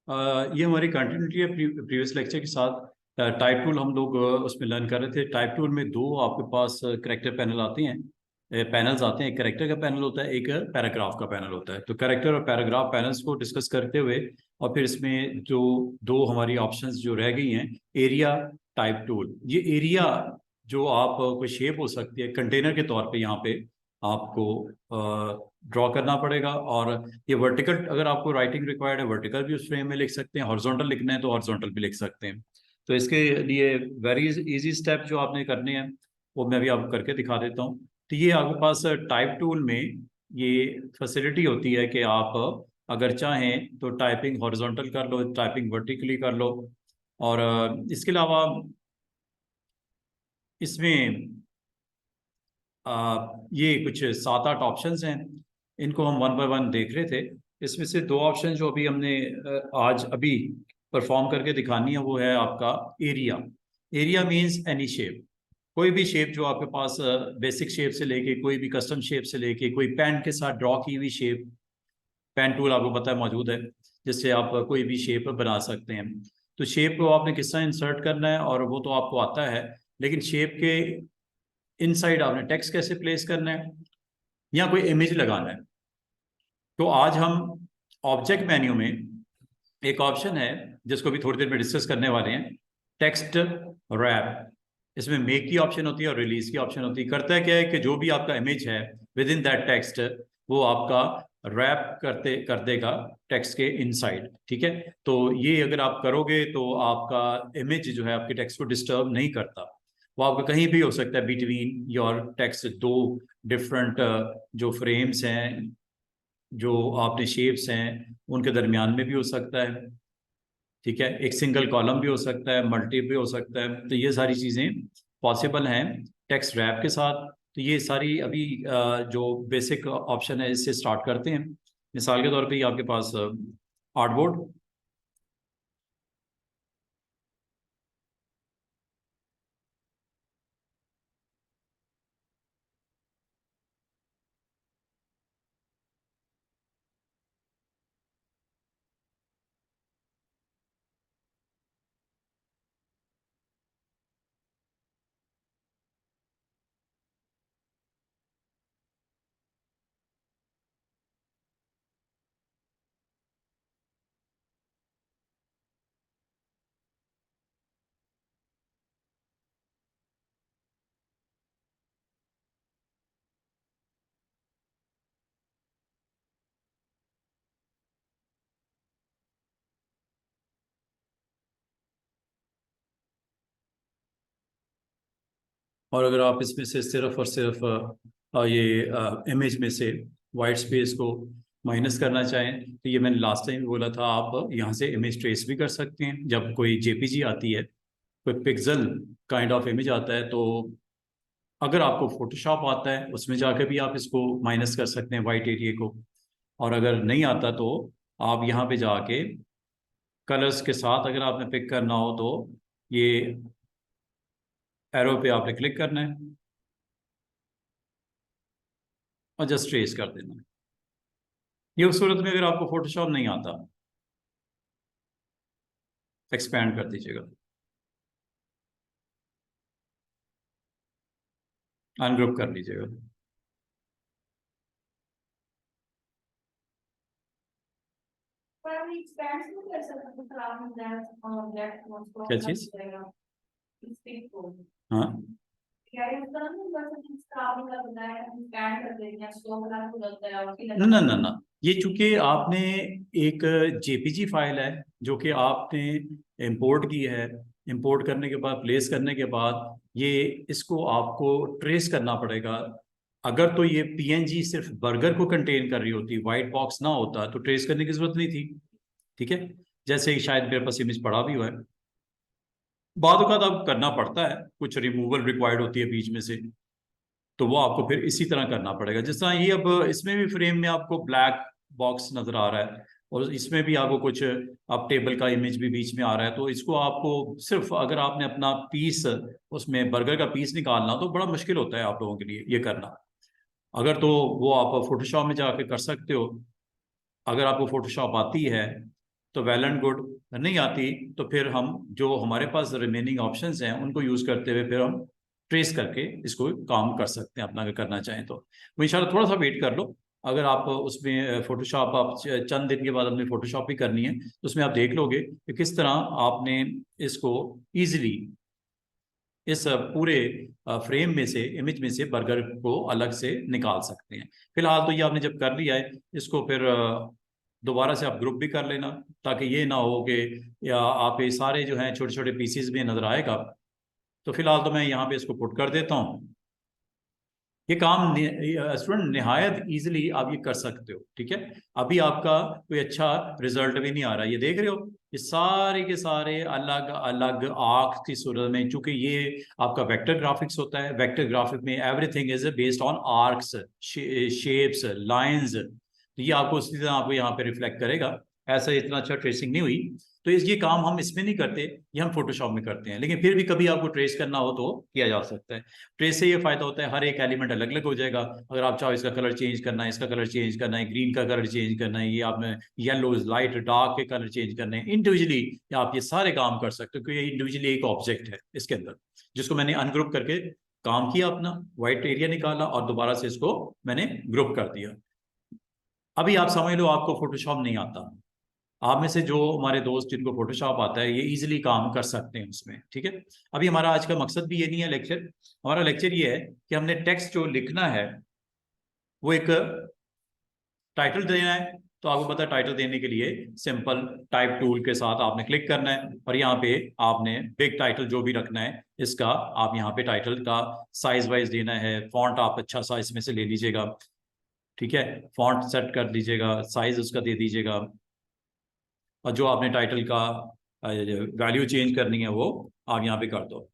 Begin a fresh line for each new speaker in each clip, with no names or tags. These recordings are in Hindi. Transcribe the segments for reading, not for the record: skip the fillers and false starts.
ये हमारी कंटिन्यूटी है प्रीवियस लेक्चर के साथ। टाइप टूल हम लोग उसमें लर्न कर रहे थे। टाइप टूल में दो आपके पास करेक्टर पैनल आते हैं, पैनल्स आते हैं। एक करेक्टर का पैनल होता है, एक पैराग्राफ का पैनल होता है। तो करेक्टर और पैराग्राफ पैनल्स को डिस्कस करते हुए और फिर इसमें जो दो हमारी ऑप्शंस जो रह गई हैं, एरिया, टाइप टूल। ये एरिया जो आप कोई शेप हो सकती है कंटेनर के तौर पे यहाँ पे आपको ड्रॉ करना पड़ेगा। और ये वर्टिकल, अगर आपको राइटिंग रिक्वायर्ड है वर्टिकल भी उस फ्रेम में लिख सकते हैं, हॉरिजॉन्टल लिखना है तो हॉरिजॉन्टल भी लिख सकते हैं। तो इसके लिए वेरी इजी स्टेप जो आपने करने हैं वो मैं भी आपको करके दिखा देता हूँ। तो ये आपके पास टाइप टूल में ये फैसिलिटी होती है कि आप अगर चाहें तो टाइपिंग हॉरिजॉन्टल कर लो, टाइपिंग वर्टिकली कर लो। और इसके अलावा इसमें ये कुछ 7-8 ऑप्शंस हैं, इनको हम वन बाय वन देख रहे थे। इसमें से दो ऑप्शन जो अभी हमने आज अभी परफॉर्म करके दिखानी है वो है आपका area. Area means any shape, कोई भी शेप जो आपके पास बेसिक शेप से लेके कोई भी कस्टम शेप से लेके कोई पेन के साथ ड्रॉ की हुई शेप, पेन टूल आपको पता है मौजूद है जिससे आप कोई भी शेप बना सकते हैं। तो शेप को आपने किस तरह इंसर्ट करना है और वो तो आपको आता है, लेकिन शेप के इनसाइड आपने टेक्स्ट कैसे प्लेस करना है या कोई इमेज लगाना है। तो आज हम ऑब्जेक्ट मेन्यू में एक ऑप्शन है जिसको भी थोड़ी देर में डिस्कस करने वाले हैं, टेक्स्ट रैप। इसमें मेक की ऑप्शन होती है और रिलीज की ऑप्शन होती है। करता है क्या है कि जो भी आपका इमेज है विद इन दैट टेक्स्ट वो आपका रैप कर देगा टेक्स्ट के इनसाइड। ठीक है, तो ये अगर आप करोगे तो आपका इमेज जो है आपके टेक्स्ट को डिस्टर्ब नहीं करता। वो आपका कहीं भी हो सकता है बिटवीन योर टेक्स्ट, दो डिफरेंट जो फ्रेम्स हैं, जो आपने शेप्स हैं उनके दरमियान में भी हो सकता है। ठीक है, एक सिंगल कॉलम भी हो सकता है, मल्टी भी हो सकता है। तो ये सारी चीज़ें पॉसिबल हैं टेक्स्ट रैप के साथ। तो ये सारी अभी जो बेसिक ऑप्शन है इससे स्टार्ट करते हैं। मिसाल के तौर पे ये आपके पास आर्टबोर्ड, और अगर आप इसमें से सिर्फ और सिर्फ ये इमेज में से वाइट स्पेस को माइनस करना चाहें तो ये मैंने लास्ट टाइम बोला था, आप यहाँ से इमेज ट्रेस भी कर सकते हैं। जब कोई जेपीजी आती है, कोई पिक्सल काइंड ऑफ इमेज आता है, तो अगर आपको फोटोशॉप आता है उसमें जाकर भी आप इसको माइनस कर सकते हैं वाइट एरिया को। और अगर नहीं आता तो आप यहाँ पे जाके कलर्स के साथ अगर आपने पिक करना हो तो ये एरो पे आपने क्लिक करना है और जस्ट ट्रेस कर देना है। ये उस सूरत में अगर आपको फोटोशॉप नहीं आता, एक्सपैंड कर दीजिएगा, अनग्रुप कर लीजिएगा। क्या चीज? हाँ, ना ना ना ना, ये चूंकि आपने एक जेपीजी फाइल है जो कि आपने इंपोर्ट की है, इंपोर्ट करने के बाद प्लेस करने के बाद ये इसको आपको ट्रेस करना पड़ेगा। अगर तो ये पीएनजी सिर्फ बर्गर को कंटेन कर रही होती, वाइट बॉक्स ना होता, तो ट्रेस करने की जरूरत नहीं थी। ठीक है, जैसे कि शायद मेरे पास इमेज पड़ा भी हुआ है, बाद वक़्त अब करना पड़ता है, कुछ रिमूवल रिक्वायर्ड होती है बीच में से, तो वो आपको फिर इसी तरह करना पड़ेगा। जिस तरह ये अब इसमें भी फ्रेम में आपको ब्लैक बॉक्स नजर आ रहा है और इसमें भी आपको कुछ अब टेबल का इमेज भी बीच में आ रहा है, तो इसको आपको सिर्फ अगर आपने अपना पीस, उसमें बर्गर का पीस निकालना तो बड़ा मुश्किल होता है आप लोगों के लिए ये करना। अगर तो वो आप फोटोशॉप में जाके कर सकते हो। अगर आपको फोटोशॉप आती है तो वेल एंड गुड। नहीं आती तो फिर हम जो हमारे पास रिमेनिंग ऑप्शंस हैं उनको यूज करते हुए फिर हम ट्रेस करके इसको काम कर सकते हैं अपना, अगर करना चाहें तो। वो इंशाल्लाह थोड़ा सा वेट कर लो। अगर आप उसमें फोटोशॉप आप चंद दिन के बाद अपनी फोटोशॉप भी करनी है तो उसमें आप देख लोगे कि किस तरह आपने इसको ईजिली इस पूरे फ्रेम में से, इमेज में से बर्गर को अलग से निकाल सकते हैं। फिलहाल तो ये आपने जब कर लिया है इसको फिर दोबारा से आप ग्रुप भी कर लेना, ताकि ये ना हो कि या आप ये सारे जो हैं छोटे छोटे पीसीज में नजर आएगा। तो फिलहाल तो मैं यहाँ पे इसको पुट कर देता हूँ। ये काम स्टूडेंट निहायत इजीली आप ये कर सकते हो, ठीक है। अभी आपका कोई अच्छा रिजल्ट भी नहीं आ रहा, ये देख रहे हो, ये सारे के सारे अलग अलग आर्क की सूरत में, चूंकि ये आपका वेक्टर ग्राफिक्स होता है। वेक्टर ग्राफिक में everything is based on arcs, shapes, lines. तो ये आपको उसी तरह आपको यहाँ पे रिफ्लेक्ट करेगा। ऐसा इतना अच्छा ट्रेसिंग नहीं हुई, तो ये काम हम इसमें नहीं करते, ये हम फोटोशॉप में करते हैं। लेकिन फिर भी कभी आपको ट्रेस करना हो तो किया जा सकता है। ट्रेस से ये फायदा होता है, हर एक एलिमेंट अलग अलग हो जाएगा। अगर आप चाहो इसका कलर चेंज करना है, इसका कलर चेंज करना है, ग्रीन का कलर चेंज करना है, ये आपने येलो लाइट डार्क के कलर चेंज करने हैं इंडिविजुअली, आप ये सारे काम कर सकते हो, क्योंकि ये इंडिविजुअली एक ऑब्जेक्ट है इसके अंदर, जिसको मैंने अनग्रुप करके काम किया, अपना व्हाइट एरिया निकाला और दोबारा से इसको मैंने ग्रुप कर दिया। अभी आप समझ लो आपको फोटोशॉप नहीं आता, आप में से जो हमारे दोस्त जिनको फोटोशॉप आता है ये इजीली काम कर सकते हैं उसमें, ठीक है। अभी हमारा आज का मकसद भी ये नहीं है लेक्चर, हमारा लेक्चर ये है कि हमने टेक्स्ट जो लिखना है वो एक टाइटल देना है। तो आपको पता है टाइटल देने के लिए सिंपल टाइप टूल के साथ आपने क्लिक करना है और यहाँ पे आपने बिग टाइटल जो भी रखना है इसका, आप यहाँ पे टाइटल का साइज वाइज देना है। फॉन्ट आप अच्छा सा इसमें से ले लीजिएगा, ठीक है। फॉन्ट सेट कर दीजिएगा, साइज उसका दे दीजिएगा, और जो आपने टाइटल का वैल्यू चेंज करनी है वो आप यहाँ पे कर दो।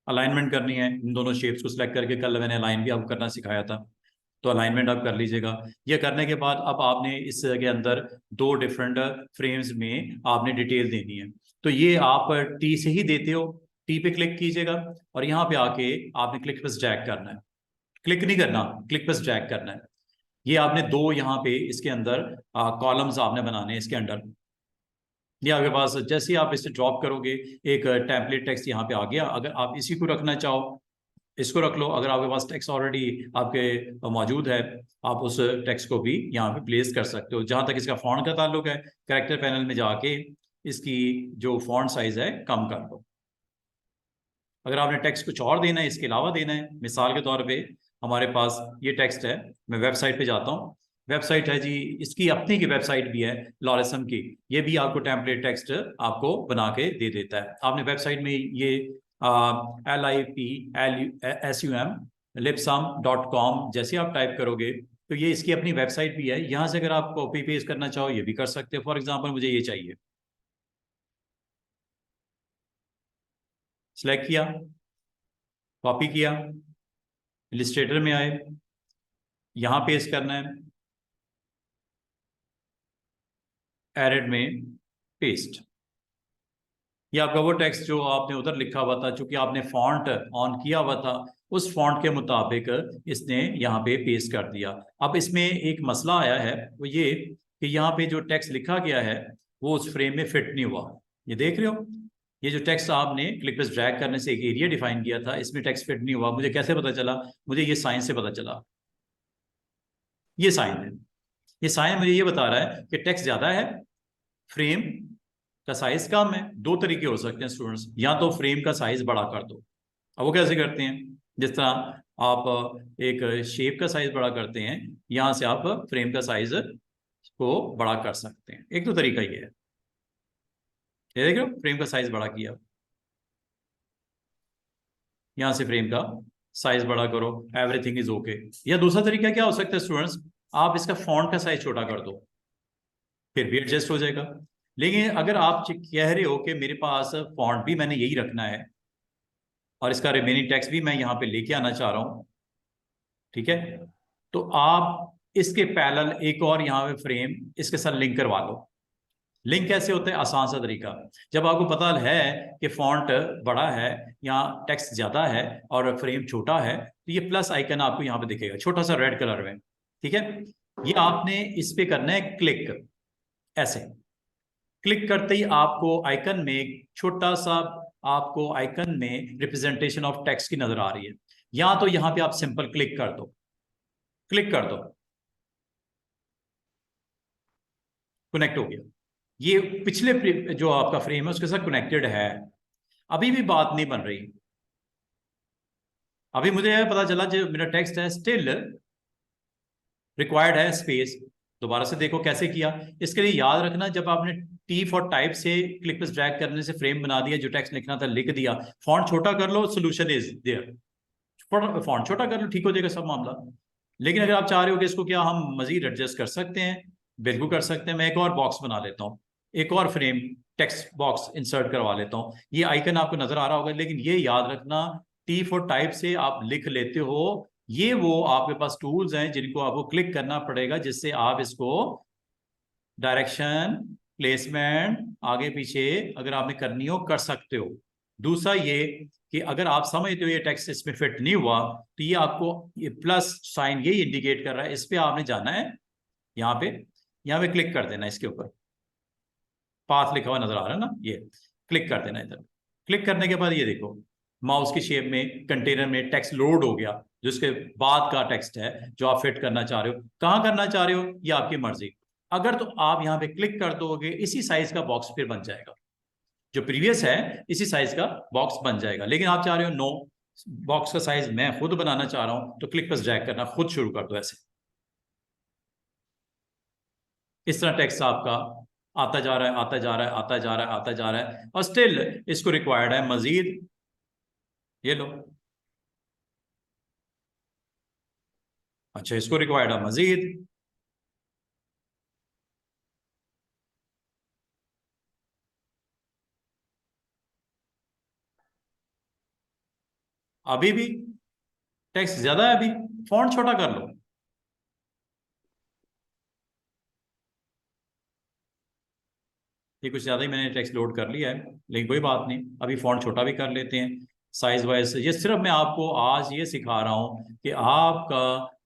अलाइनमेंट करनी है, इन दोनों शेप्स को सिलेक्ट करके, कल मैंने अलाइन भी आपको करना सिखाया था, तो अलाइनमेंट आप कर लीजिएगा। ये करने के बाद अब आपने इसके अंदर दो डिफरेंट फ्रेम्स में आपने डिटेल देनी है। तो ये आप टी से ही देते हो, टी पे क्लिक कीजिएगा और यहाँ पे आके आपने क्लिक प्लस ड्रैग करना है। क्लिक नहीं करना, क्लिक प्लस ड्रैग करना है। ये आपने दो यहाँ पे इसके अंदर कॉलम्स आपने बनाने हैं इसके अंदर। ये आपके पास जैसे ही आप इसे ड्रॉप करोगे एक टेम्पलेट टेक्स्ट यहाँ पे आ गया। अगर आप इसी को रखना चाहो इसको रख लो, अगर आपके पास टेक्स्ट ऑलरेडी आपके मौजूद है आप उस टेक्स्ट को भी यहाँ पे प्लेस कर सकते हो। जहां तक इसका फॉन्ट का ताल्लुक है, कैरेक्टर पैनल में जाके इसकी जो फॉन्ट साइज है कम कर दो। अगर आपने टेक्स्ट कुछ और देना है, इसके अलावा देना है, मिसाल के तौर पे हमारे पास ये टेक्स्ट है, मैं वेबसाइट पे जाता हूँ, वेबसाइट है जी, इसकी अपनी की वेबसाइट भी है लॉरेसम की, ये भी आपको टेम्पलेट टेक्स्ट आपको बना के दे देता है। आपने वेबसाइट में ये LIPSUM lipsum.com जैसे आप टाइप करोगे तो ये इसकी अपनी वेबसाइट भी है। यहाँ से अगर आप कॉपी पेस्ट करना चाहो ये भी कर सकते हो। फॉर एग्जाम्पल मुझे ये चाहिए, सिलेक्ट किया, कॉपी किया, इलिस्ट्रेटर में आए, यहाँ पेस्ट करना है, एडिट में पेस्ट। ये आपका वो टेक्स्ट जो आपने उधर लिखा हुआ था, चूंकि आपने फॉन्ट ऑन किया हुआ था उस फॉन्ट के मुताबिक इसने यहाँ पे पेस्ट कर दिया। अब इसमें एक मसला आया है, वो ये कि यहाँ पे जो टेक्स्ट लिखा गया है वो उस फ्रेम में फिट नहीं हुआ। ये देख रहे हो, ये जो टेक्स्ट आपने क्लिक प्लस ड्रैग करने से एक एरिया डिफाइन किया था, इसमें टेक्स्ट फिट नहीं हुआ। मुझे कैसे पता चला? मुझे ये साइन से पता चला, ये साइन है। ये साइन मुझे ये बता रहा है कि टेक्स्ट ज्यादा है, फ्रेम का साइज कम है। दो तरीके हो सकते हैं स्टूडेंट्स, या तो फ्रेम का साइज बड़ा कर दो। अब वो कैसे करते हैं? जिस तरह आप एक शेप का साइज बड़ा करते हैं, यहां से आप फ्रेम का साइज को बड़ा कर सकते हैं। एक तो तरीका ये है, ये देख रहे हो, फ्रेम का साइज बड़ा किया, यहां से फ्रेम का साइज बड़ा करो, एवरीथिंग इज ओके। या दूसरा तरीका क्या हो सकता है स्टूडेंट्स, आप इसका फॉन्ट का साइज छोटा कर दो, फिर भी एडजस्ट हो जाएगा। लेकिन अगर आप कह रहे हो कि मेरे पास फॉन्ट भी मैंने यही रखना है और इसका रिमेनिंग टेक्स्ट भी मैं यहाँ पे लेके आना चाह रहा हूँ, ठीक है, तो आप इसके पैरेलल एक और यहाँ पे फ्रेम इसके साथ लिंक करवा लो। लिंक कैसे होता है? आसान सा तरीका, जब आपको पता है कि फॉन्ट बड़ा है या टेक्स्ट ज्यादा है और फ्रेम छोटा है, तो ये प्लस आइकन आपको यहाँ पे दिखेगा छोटा सा रेड कलर में, ठीक है। ये आपने इस पे करना है क्लिक, ऐसे क्लिक करते ही आपको आइकन में एक छोटा सा, आपको आइकन में रिप्रेजेंटेशन ऑफ टेक्स्ट की नजर आ रही है। या तो यहां पे आप सिंपल क्लिक कर दो, क्लिक कर दो, कनेक्ट हो गया। ये पिछले जो आपका फ्रेम है उसके साथ कनेक्टेड है। अभी भी बात नहीं बन रही। अभी मुझे यह पता चला जो मेरा टेक्स्ट है स्टिल रिक्वायर्ड है स्पेस। दोबारा से देखो कैसे किया। इसके लिए याद रखना, जब आपने टी फॉर टाइप से क्लिक प्लस ड्रैग करने से फ्रेम बना दिया, जो टेक्स्ट लिखना था लिख दिया, फॉन्ट छोटा कर लो, सोल्यूशन इज देयर। फॉन्ट छोटा कर लो, ठीक हो जाएगा सब मामला। लेकिन अगर आप चाह रहे हो कि इसको क्या हम मजीद एडजस्ट कर सकते हैं, बिल्कुल कर सकते हैं। मैं एक और बॉक्स बना लेता हूँ, एक और फ्रेम टेक्स्ट बॉक्स इंसर्ट करवा लेता हूँ। ये आइकन आपको नजर आ रहा होगा, लेकिन ये याद रखना टी फॉर टाइप से आप लिख लेते हो। ये वो आपके पास टूल्स हैं जिनको आपको क्लिक करना पड़ेगा, जिससे आप इसको डायरेक्शन, प्लेसमेंट, आगे पीछे अगर आपने करनी हो कर सकते हो। दूसरा ये कि अगर आप समझते हो ये टेक्स्ट इसमें फिट नहीं हुआ, तो ये आपको ये प्लस साइन यही इंडिकेट कर रहा है, इस पे आपने जाना है। यहाँ पे, यहाँ पे क्लिक कर देना, इसके ऊपर पाथ लिखा हुआ नजर आ रहा है ना, ये क्लिक कर देना इधर। क्लिक करने के बाद ये देखो माउस की शेप में कंटेनर में टेक्स्ट लोड हो गया, जो उसके बाद का टेक्स्ट है जो आप फिट करना चाह रहे हो। कहाँ करना चाह रहे हो ये आपकी मर्जी। अगर तो आप यहाँ पे क्लिक कर दोगे, इसी साइज का बॉक्स फिर बन जाएगा, जो प्रीवियस है इसी साइज का बॉक्स बन जाएगा। लेकिन आप चाह रहे हो नो, बॉक्स का साइज मैं खुद बनाना चाह रहा हूं, तो क्लिक प्लस ड्रैग करना खुद शुरू कर दो ऐसे। इस तरह टेक्स्ट आपका आता जा रहा है, आता जा रहा है, आता जा रहा है, आता जा रहा है, और स्टिल इसको रिक्वायर्ड है मजीद। ये लो, अच्छा इसको रिक्वायर्ड है मजीद। अभी भी टेक्स्ट ज्यादा है, अभी फॉन्ट छोटा कर लो। ये कुछ ज्यादा ही मैंने टेक्स्ट लोड कर लिया है, लेकिन कोई बात नहीं, अभी फॉन्ट छोटा भी कर लेते हैं साइज वाइज। ये सिर्फ मैं आपको आज ये सिखा रहा हूं कि आपका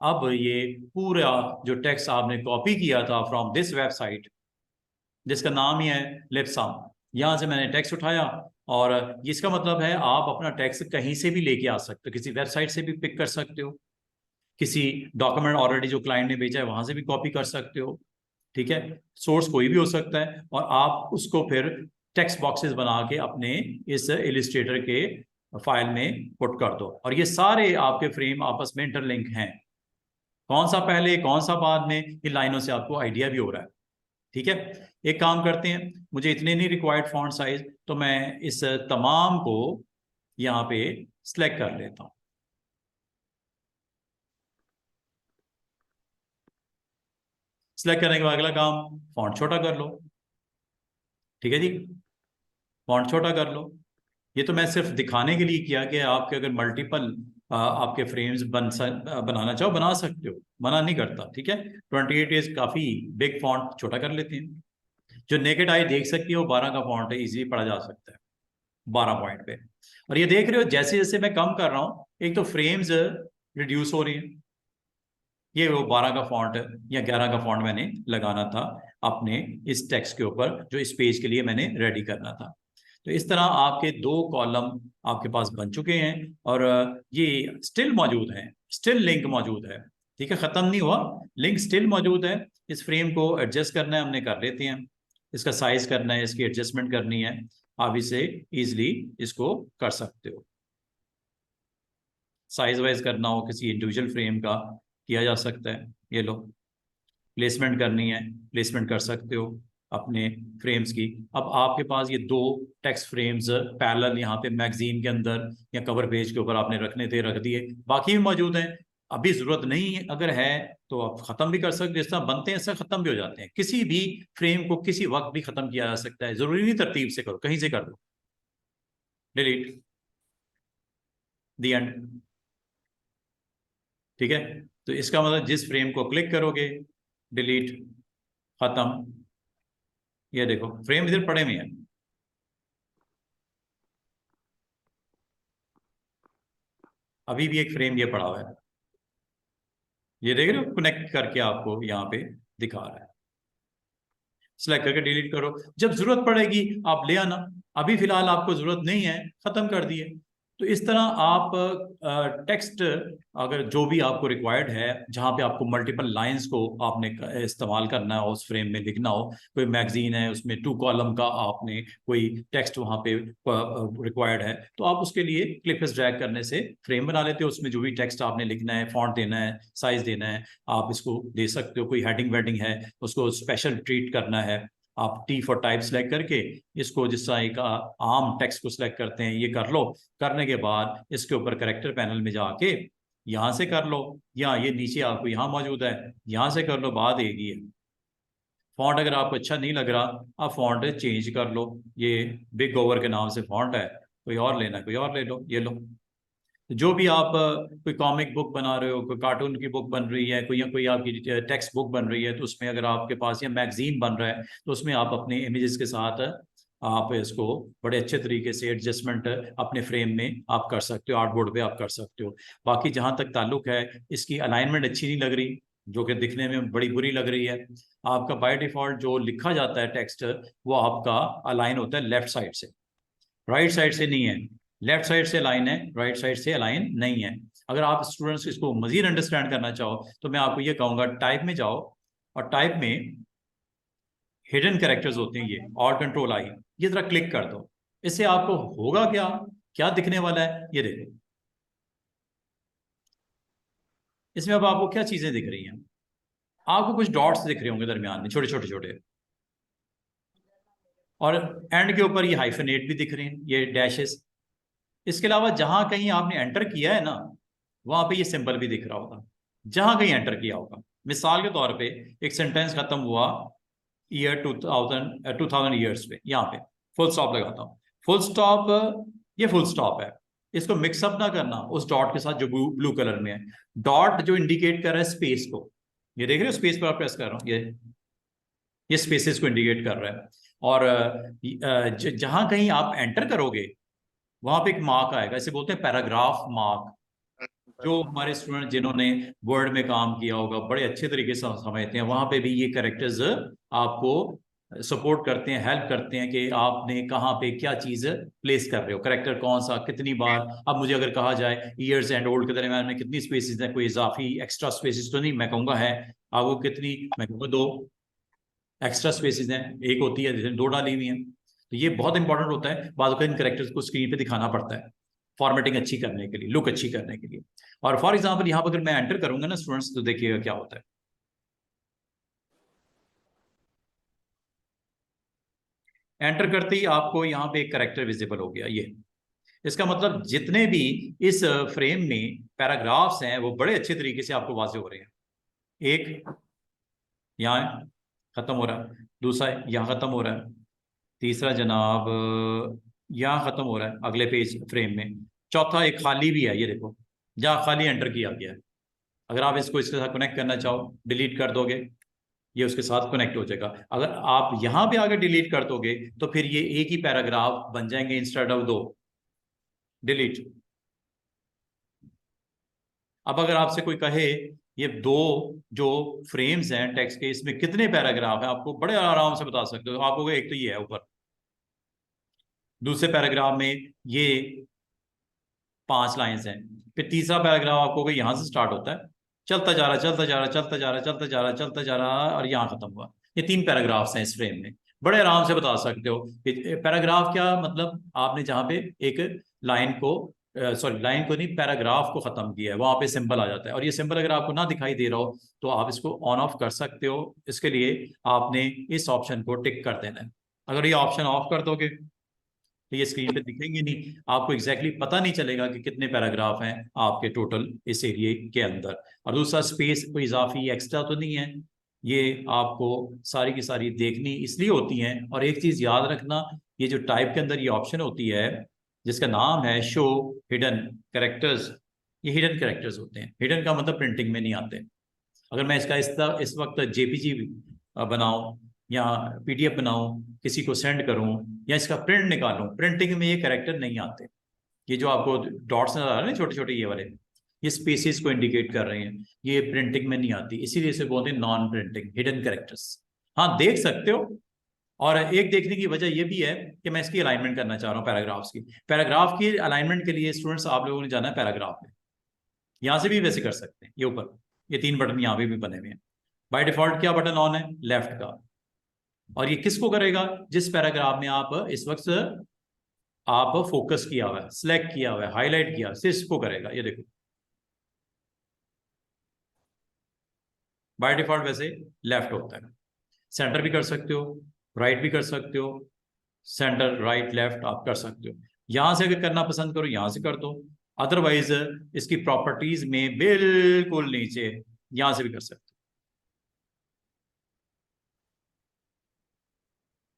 अब ये पूरा जो टेक्स्ट आपने कॉपी किया था फ्रॉम दिस वेबसाइट, जिसका नाम ही है लिपसम, यहाँ से मैंने टेक्स्ट उठाया। और इसका मतलब है आप अपना टेक्स्ट कहीं से भी लेके आ सकते हो, किसी वेबसाइट से भी पिक कर सकते हो, किसी डॉक्यूमेंट ऑलरेडी जो क्लाइंट ने भेजा है वहां से भी कॉपी कर सकते हो, ठीक है। सोर्स कोई भी हो सकता है, और आप उसको फिर टेक्स्ट बॉक्सेस बना के अपने इस इलिस्ट्रेटर के फाइल में पुट कर दो, और ये सारे आपके फ्रेम आपस में इंटरलिंक हैं। कौन सा पहले कौन सा बाद में, इन लाइनों से आपको आइडिया भी हो रहा है, ठीक है। एक काम करते हैं, मुझे इतने नहीं रिक्वायर्ड फॉन्ट साइज, तो मैं इस तमाम को यहाँ पे सिलेक्ट कर लेता हूँ। सिलेक्ट करने के बाद अगला काम फॉन्ट छोटा कर लो, ठीक है जी। फॉन्ट छोटा कर लो। ये तो मैं सिर्फ दिखाने के लिए किया कि आपके अगर मल्टीपल आपके फ्रेम्स बनाना चाहो बना सकते हो, मना नहीं करता, ठीक है। 28 इज काफी बिग फॉन्ट, छोटा कर लेते हैं। जो नेकेड आई देख सकती है वो 12 का फॉन्ट है, इजीली पढ़ा जा सकता है 12 पॉइंट पे। और ये देख रहे हो जैसे जैसे मैं कम कर रहा हूँ, एक तो फ्रेम्स रिड्यूस हो रही है। ये वो 12 का फॉन्ट या 11 का फॉन्ट मैंने लगाना था अपने इस टेक्स्ट के ऊपर, जो इस पेज के लिए मैंने रेडी करना था। तो इस तरह आपके दो कॉलम आपके पास बन चुके हैं, और ये स्टिल मौजूद है, स्टिल लिंक मौजूद है, ठीक है, खत्म नहीं हुआ, लिंक स्टिल मौजूद है। इस फ्रेम को एडजस्ट करना है, हमने कर लेते हैं। इसका साइज करना है, इसकी एडजस्टमेंट करनी है, आप इसे इजिली इसको कर सकते हो। साइज वाइज करना हो किसी इंडिविजुअल फ्रेम का, किया जा सकता है। ये लो, प्लेसमेंट करनी है, प्लेसमेंट कर सकते हो अपने फ्रेम्स की। अब आपके पास ये दो टेक्स्ट फ्रेम्स पैरेलल यहाँ पे मैगजीन के अंदर या कवर पेज के ऊपर आपने रखने थे, रख दिए, बाकी भी मौजूद हैं। अभी जरूरत नहीं है, अगर है तो आप खत्म भी कर सकते, जिस तरह बनते हैं ऐसा खत्म भी हो जाते हैं। किसी भी फ्रेम को किसी वक्त भी खत्म किया जा सकता है, जरूरी नहीं तरतीब से करो, कहीं से कर दो, डिलीट, दी एंड, ठीक है। तो इसका मतलब जिस फ्रेम को क्लिक करोगे, डिलीट, खत्म, ये देखो फ्रेम इधर पड़े हुए हैं, अभी भी एक फ्रेम ये पड़ा हुआ है, ये देख रहे हो, कनेक्ट करके आपको यहाँ पे दिखा रहा है। सिलेक्ट करके डिलीट करो, जब जरूरत पड़ेगी आप ले आना, अभी फिलहाल आपको जरूरत नहीं है, खत्म कर दिए। तो इस तरह आप टेक्स्ट अगर जो भी आपको रिक्वायर्ड है, जहाँ पे आपको मल्टीपल लाइंस को आपने इस्तेमाल करना हो, उस फ्रेम में लिखना हो, कोई मैगजीन है उसमें 2 कॉलम का आपने कोई टेक्स्ट वहाँ पे रिक्वायर्ड है, तो आप उसके लिए क्लिप्स ड्रैग करने से फ्रेम बना लेते हो, उसमें जो भी टेक्स्ट आपने लिखना है, फॉन्ट देना है, साइज देना है, आप इसको दे सकते हो। कोई हेडिंग वेडिंग है उसको स्पेशल ट्रीट करना है, आप टी फॉर टाइप सेलेक्ट करके इसको, जिस तरह एक आम टेक्स्ट को सिलेक्ट करते हैं, ये कर लो। करने के बाद इसके ऊपर करेक्टर पैनल में जाके यहाँ से कर लो, या ये नीचे आपको यहाँ मौजूद है, यहाँ से कर लो, बात एक ही है। फॉन्ट अगर आपको अच्छा नहीं लग रहा, आप फॉन्ट चेंज कर लो, ये बिग ओवर के नाम से फॉन्ट है, कोई और लेना है कोई और ले लो, ये लो। जो भी आप कोई कॉमिक बुक बना रहे हो, कोई कार्टून की बुक बन रही है, कोई आपकी टेक्स्ट बुक बन रही है, तो उसमें अगर आपके पास या मैगजीन बन रहा है, तो उसमें आप अपने इमेजेस के साथ आप इसको बड़े अच्छे तरीके से एडजस्टमेंट अपने फ्रेम में आप कर सकते हो, आर्टबोर्ड पे आप कर सकते हो। बाकी जहाँ तक ताल्लुक है, इसकी अलाइनमेंट अच्छी नहीं लग रही, जो कि दिखने में बड़ी बुरी लग रही है। आपका बाय डिफॉल्ट जो लिखा जाता है टेक्स्ट, वो आपका अलाइन होता है लेफ्ट साइड से, राइट साइड से नहीं है। लेफ्ट साइड से अलाइन है, राइट साइड से अलाइन नहीं है। अगर आप स्टूडेंट्स इसको मजीद अंडरस्टैंड करना चाहो, तो मैं आपको ये कहूँगा, टाइप में जाओ, और टाइप में हिडन कैरेक्टर्स होते हैं, ये ऑल्ट कंट्रोल आई, ये जरा क्लिक कर दो। इससे आपको होगा क्या, क्या दिखने वाला है, ये देखो। इसमें अब आपको क्या चीजें दिख रही हैं, आपको कुछ डॉट्स दिख रहे होंगे दरमियान में, छोटे छोटे छोटे, और एंड के ऊपर ये हाइफेनेट भी दिख रहे हैं, ये डैशेस। इसके अलावा जहां कहीं आपने एंटर किया है ना, वहां पे ये सिंबल भी दिख रहा होगा, जहां कहीं एंटर किया होगा। मिसाल के तौर पे एक सेंटेंस खत्म हुआ ईयर 2000 ईयर्स पे, यहाँ पे फुल स्टॉप लगाता हूँ, फुल स्टॉप, ये फुल स्टॉप है, इसको मिक्सअप ना करना उस डॉट के साथ जो ब्लू कलर में है। डॉट जो इंडिकेट कर रहा है स्पेस को, ये देख रहे हो, स्पेस पर प्रेस कर रहा हूँ, ये स्पेसेस को इंडिकेट कर रहा है। और जहां कहीं आप एंटर करोगे, वहां पे एक मार्क आएगा, इसे बोलते हैं पैराग्राफ मार्क। जो हमारे स्टूडेंट जिन्होंने वर्ड में काम किया होगा, बड़े अच्छे तरीके से समझते हैं, वहां पे भी ये कैरेक्टर्स आपको सपोर्ट करते हैं, हेल्प करते हैं कि आपने कहाँ पे क्या चीज प्लेस कर रहे हो, करेक्टर कौन सा, कितनी बार। अब मुझे अगर कहा जाए ईयर्स एंड ओल्ड के दरमियान में कितनी स्पेसिस हैं, कोई इजाफी एक्स्ट्रा स्पेसिस तो नहीं, मैं कहूँगा है। आपको कितनी, मैं कहूँगा 2 एक्स्ट्रा स्पेसिस हैं, एक होती है जैसे 2 डाली हुई हैं। तो ये बहुत इंपॉर्टेंट होता है, बाद इन करेक्टर्स को स्क्रीन पे दिखाना पड़ता है, फॉर्मेटिंग अच्छी करने के लिए, लुक अच्छी करने के लिए। और फॉर एग्जांपल यहाँ पर अगर मैं एंटर करूंगा ना स्टूडेंट्स, तो देखिएगा क्या होता है। एंटर करते ही आपको यहाँ पे एक करेक्टर विजिबल हो गया, ये इसका मतलब जितने भी इस फ्रेम में पैराग्राफ्स हैं, वो बड़े अच्छे तरीके से आपको वाजे हो रहे हैं। एक यहाँ खत्म हो रहा है, दूसरा यहाँ खत्म हो रहा है, तीसरा जनाब यहाँ खत्म हो रहा है अगले पेज फ्रेम में, चौथा एक खाली भी है, ये देखो, जहाँ खाली एंटर किया गया है। अगर आप इसको इसके साथ कनेक्ट करना चाहो, डिलीट कर दोगे, ये उसके साथ कनेक्ट हो जाएगा। अगर आप यहाँ पे आगे डिलीट कर दोगे, तो फिर ये एक ही पैराग्राफ बन जाएंगे इंस्टेड ऑफ 2, डिलीट। अब अगर आपसे कोई कहे ये 2 जो फ्रेम्स हैं टेक्स्ट के, इसमें कितने पैराग्राफ हैं, आपको बड़े आराम से बता सकते हो। आपको एक तो ये है ऊपर, दूसरे पैराग्राफ में ये 5 लाइंस हैं, फिर तीसरा पैराग्राफ आपको यहाँ से स्टार्ट होता है, चलता जा रहा, चलता जा रहा, चलता जा रहा, चलता जा रहा, चलता जा रहा, और यहाँ खत्म हुआ। ये 3 पैराग्राफ्स हैं इस फ्रेम में, बड़े आराम से बता सकते हो कि पैराग्राफ क्या मतलब, आपने जहाँ पे एक लाइन को, सॉरी लाइन को नहीं, पैराग्राफ को खत्म किया है, वहां पे सिंबल आ जाता है। और ये सिंबल अगर आपको ना दिखाई दे रहा हो, तो आप इसको ऑन ऑफ कर सकते हो। इसके लिए आपने इस ऑप्शन को टिक कर देना है। अगर ये ऑप्शन ऑफ कर दोगे, तो ये स्क्रीन पे दिखेंगे नहीं, आपको एग्जैक्टली पता नहीं चलेगा कि कितने पैराग्राफ हैं आपके टोटल इस एरिए के अंदर। और दूसरा, स्पेस कोई इजाफी एक्स्ट्रा तो नहीं है, ये आपको सारी की सारी देखनी इसलिए होती हैं। और एक चीज याद रखना, ये जो टाइप के अंदर ये ऑप्शन होती है जिसका नाम है शो हिडन कैरेक्टर्स, ये हिडन कैरेक्टर्स होते हैं। हिडन का मतलब प्रिंटिंग में नहीं आते। अगर मैं इसका इस वक्त जेपीजी बनाऊं, या पीडीएफ बनाऊं, किसी को सेंड करूं, या इसका प्रिंट निकालूं। प्रिंटिंग में ये कैरेक्टर नहीं आते। ये जो आपको डॉट्स नजर आ रहे हैं छोटे छोटे ये वाले, ये स्पेसिस को इंडिकेट कर रहे हैं, ये प्रिंटिंग में नहीं आती, इसीलिए इसे बोलते हैं नॉन प्रिंटिंग, हिडन कैरेक्टर्स। हाँ देख सकते हो। और एक देखने की वजह ये भी है कि मैं इसकी अलाइनमेंट करना चाह रहा हूँ पैराग्राफ्स की। पैराग्राफ की अलाइनमेंट के लिए स्टूडेंट्स आप लोगों ने जाना है पैराग्राफ में। यहाँ से भी वैसे कर सकते हैं, ये ऊपर ये 3 बटन यहाँ पे भी बने हुए हैं। बाय डिफॉल्ट क्या बटन ऑन है? लेफ्ट का। और ये किसको करेगा? जिस पैराग्राफ में आप इस वक्त आप फोकस किया हुआ है, सिलेक्ट किया हुआ है, हाईलाइट किया, सिर्फ इसको करेगा। ये देखो बाय डिफॉल्ट वैसे लेफ्ट होता है। सेंटर भी कर सकते हो, राइट भी कर सकते हो, सेंटर राइट लेफ्ट आप कर सकते हो। यहां से अगर करना पसंद करो यहां से कर दो, अदरवाइज इसकी प्रॉपर्टीज में बिल्कुल नीचे यहां से भी कर सकते हो।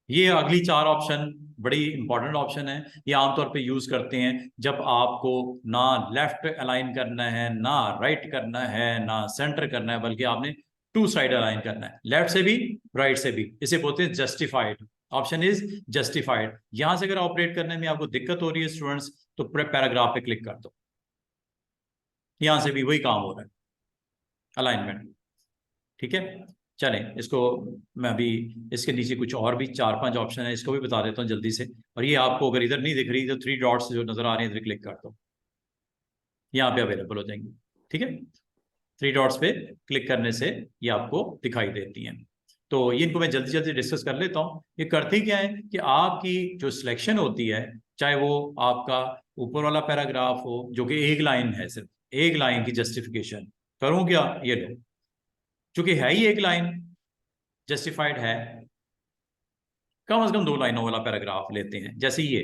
ये अगली 4 ऑप्शन बड़ी इंपॉर्टेंट ऑप्शन है। ये आमतौर पे यूज करते हैं जब आपको ना लेफ्ट अलाइन करना है, ना राइट करना है, ना सेंटर करना है, बल्कि आपने 2 साइड अलाइन करना है, लेफ्ट से भी राइट से भी। इसे बोलते हैं जस्टिफाइड। Option is justified. यहां से अगर ऑपरेट करने में आपको दिक्कत हो रही है स्टूडेंट्स, तो पैराग्राफ पे क्लिक कर दो, यहां से भी वही काम हो रहा है, अलाइनमेंट। ठीक है, चलें इसको मैं अभी इसके नीचे कुछ और भी 4-5 ऑप्शन है, इसको भी बता देता हूँ जल्दी से। और ये आपको अगर इधर नहीं दिख रही तो 3 डॉट्स जो नजर आ रहे हैं इधर क्लिक कर दो, यहाँ पे अवेलेबल हो जाएंगी। ठीक है, 3 डॉट्स पे क्लिक करने से ये आपको दिखाई देती हैं। तो ये इनको मैं जल्दी जल्दी डिस्कस कर लेता हूँ। ये करती क्या है कि आपकी जो सिलेक्शन होती है, चाहे वो आपका ऊपर वाला पैराग्राफ हो जो कि एक लाइन है, सिर्फ एक लाइन की जस्टिफिकेशन करूँ क्या, ये लो, चूंकि है ही एक लाइन, जस्टिफाइड है, कम से कम 2 लाइनों वाला पैराग्राफ लेते हैं जैसे ये।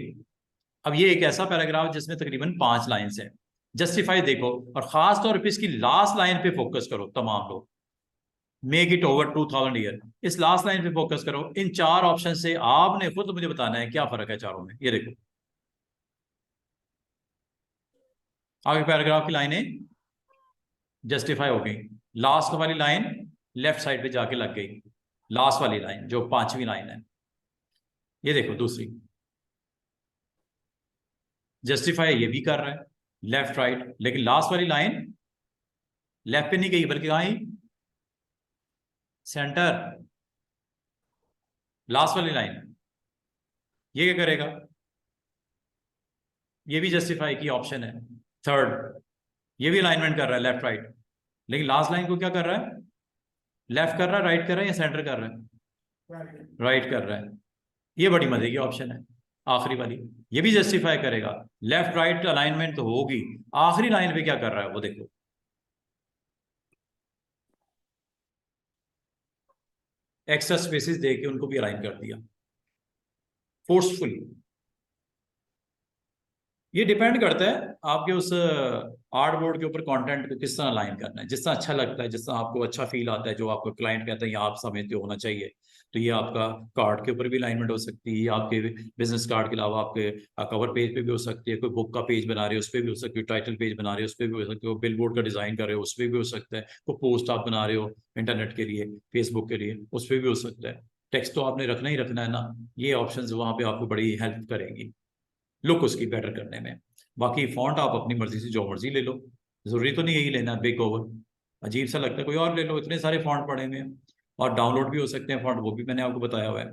अब ये एक ऐसा पैराग्राफ जिसमें तकरीबन 5 लाइन्स है। जस्टिफाई देखो, और खास तौर पे इसकी लास्ट लाइन पे फोकस करो तमाम लोग। मेक इट ओवर 2000 ईयर, इस लास्ट लाइन पे फोकस करो। इन 4 ऑप्शन से आपने खुद मुझे बताना है क्या फर्क है चारों में। ये देखो आगे पैराग्राफ की लाइनें जस्टिफाई हो गई, लास्ट वाली लाइन लेफ्ट साइड पे जाके लग गई, लास्ट वाली लाइन जो 5वीं लाइन है। ये देखो दूसरी जस्टिफाई ये भी कर रहा है लेफ्ट राइट, लेकिन लास्ट वाली लाइन लेफ्ट पे नहीं गई बल्कि कहाँ ही, सेंटर, लास्ट वाली लाइन। ये क्या करेगा? ये भी जस्टिफाई की ऑप्शन है थर्ड, ये भी अलाइनमेंट कर रहा है लेफ्ट राइट, लेकिन लास्ट लाइन को क्या कर रहा है? लेफ्ट कर रहा है, राइट कर रहा है, या सेंटर कर रहा है? राइट कर रहा है। ये बड़ी मजे की ऑप्शन है आखिरी वाली, ये भी जस्टिफाई करेगा। लेफ्ट राइट अलाइनमेंट तो होगी, आखिरी लाइन पे क्या कर रहा है वो देखो, एक्स्ट्रा स्पेसिस दे के उनको भी अलाइन कर दिया फोर्सफुली। ये डिपेंड करता है आपके उस आर्ट बोर्ड के ऊपर कंटेंट को किस तरह अलाइन करना है, जिस तरह अच्छा लगता है, जिस तरह आपको अच्छा फील आता है, जो आपको क्लाइंट कहता है ये आप समझते होना चाहिए। तो ये आपका कार्ड के ऊपर भी अलाइनमेंट हो सकती है, आपके बिजनेस कार्ड के अलावा आपके कवर पेज पे भी हो सकती है, कोई बुक का पेज बना रहे हो उस पर भी हो सकती है, टाइटल पेज बना रहे हो उस पर भी हो सकती है, बिल बोर्ड का डिजाइन कर रहे हो उस पर भी हो सकता है, कोई पोस्ट आप बना रहे हो इंटरनेट के लिए, फेसबुक के लिए, उस पर भी हो सकता है। टेक्स्ट तो आपने रखना ही रखना है ना। ये ऑप्शन वहां पे आपको बड़ी हेल्प करेंगी लुक उसकी बेटर करने में। बाकी फॉन्ट आप अपनी मर्जी से जो मर्जी ले लो, जरूरी तो नहीं यही लेना बिग ओवर, अजीब सा लगता है कोई और ले लो, इतने सारे फॉन्ट पड़े हुए हैं। और डाउनलोड भी हो सकते हैं फॉन्ट, वो भी मैंने आपको बताया हुआ है।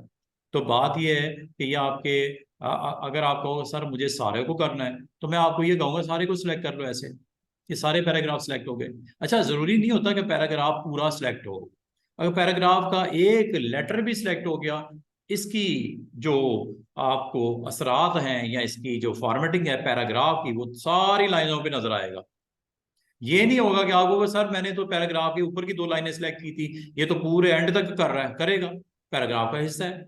तो बात ये है कि ये आपके अगर आप कहो सर मुझे सारे को करना है, तो मैं आपको ये कहूँगा सारे को सिलेक्ट कर लो ऐसे, ये सारे पैराग्राफ सिलेक्ट हो गए। अच्छा जरूरी नहीं होता कि पैराग्राफ पूरा सिलेक्ट हो, अगर पैराग्राफ का एक लेटर भी सिलेक्ट हो गया, इसकी जो आपको असरात हैं या इसकी जो फॉर्मेटिंग है पैराग्राफ की, वो सारी लाइनों पे नजर आएगा। ये नहीं होगा कि आपको सर मैंने तो पैराग्राफ के ऊपर की 2 लाइनें सिलेक्ट की थी, ये तो पूरे एंड तक कर रहा है, करेगा, पैराग्राफ का हिस्सा है।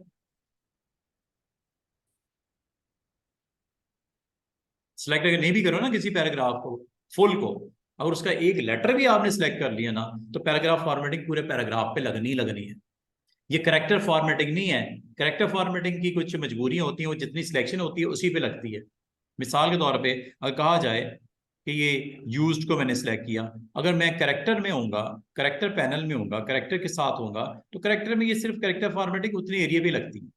सिलेक्ट अगर नहीं भी करो ना किसी पैराग्राफ को फुल को, अगर उसका एक लेटर भी आपने सिलेक्ट कर लिया ना, तो पैराग्राफ फॉर्मेटिंग पूरे पैराग्राफ पे लगनी लगनी है। ये करेक्टर फॉर्मेटिंग नहीं है। करेक्टर फॉर्मेटिंग की कुछ मजबूरियां होती हैं, वो जितनी सिलेक्शन होती है उसी पे लगती है। मिसाल के तौर पे अगर कहा जाए कि ये यूज्ड को मैंने सिलेक्ट किया। अगर मैं कैरेक्टर में होऊंगा, कैरेक्टर पैनल में होऊंगा, कैरेक्टर के साथ होऊंगा, तो कैरेक्टर में ये सिर्फ कैरेक्टर फॉर्मेटिंग उतनी एरिया पे लगती है।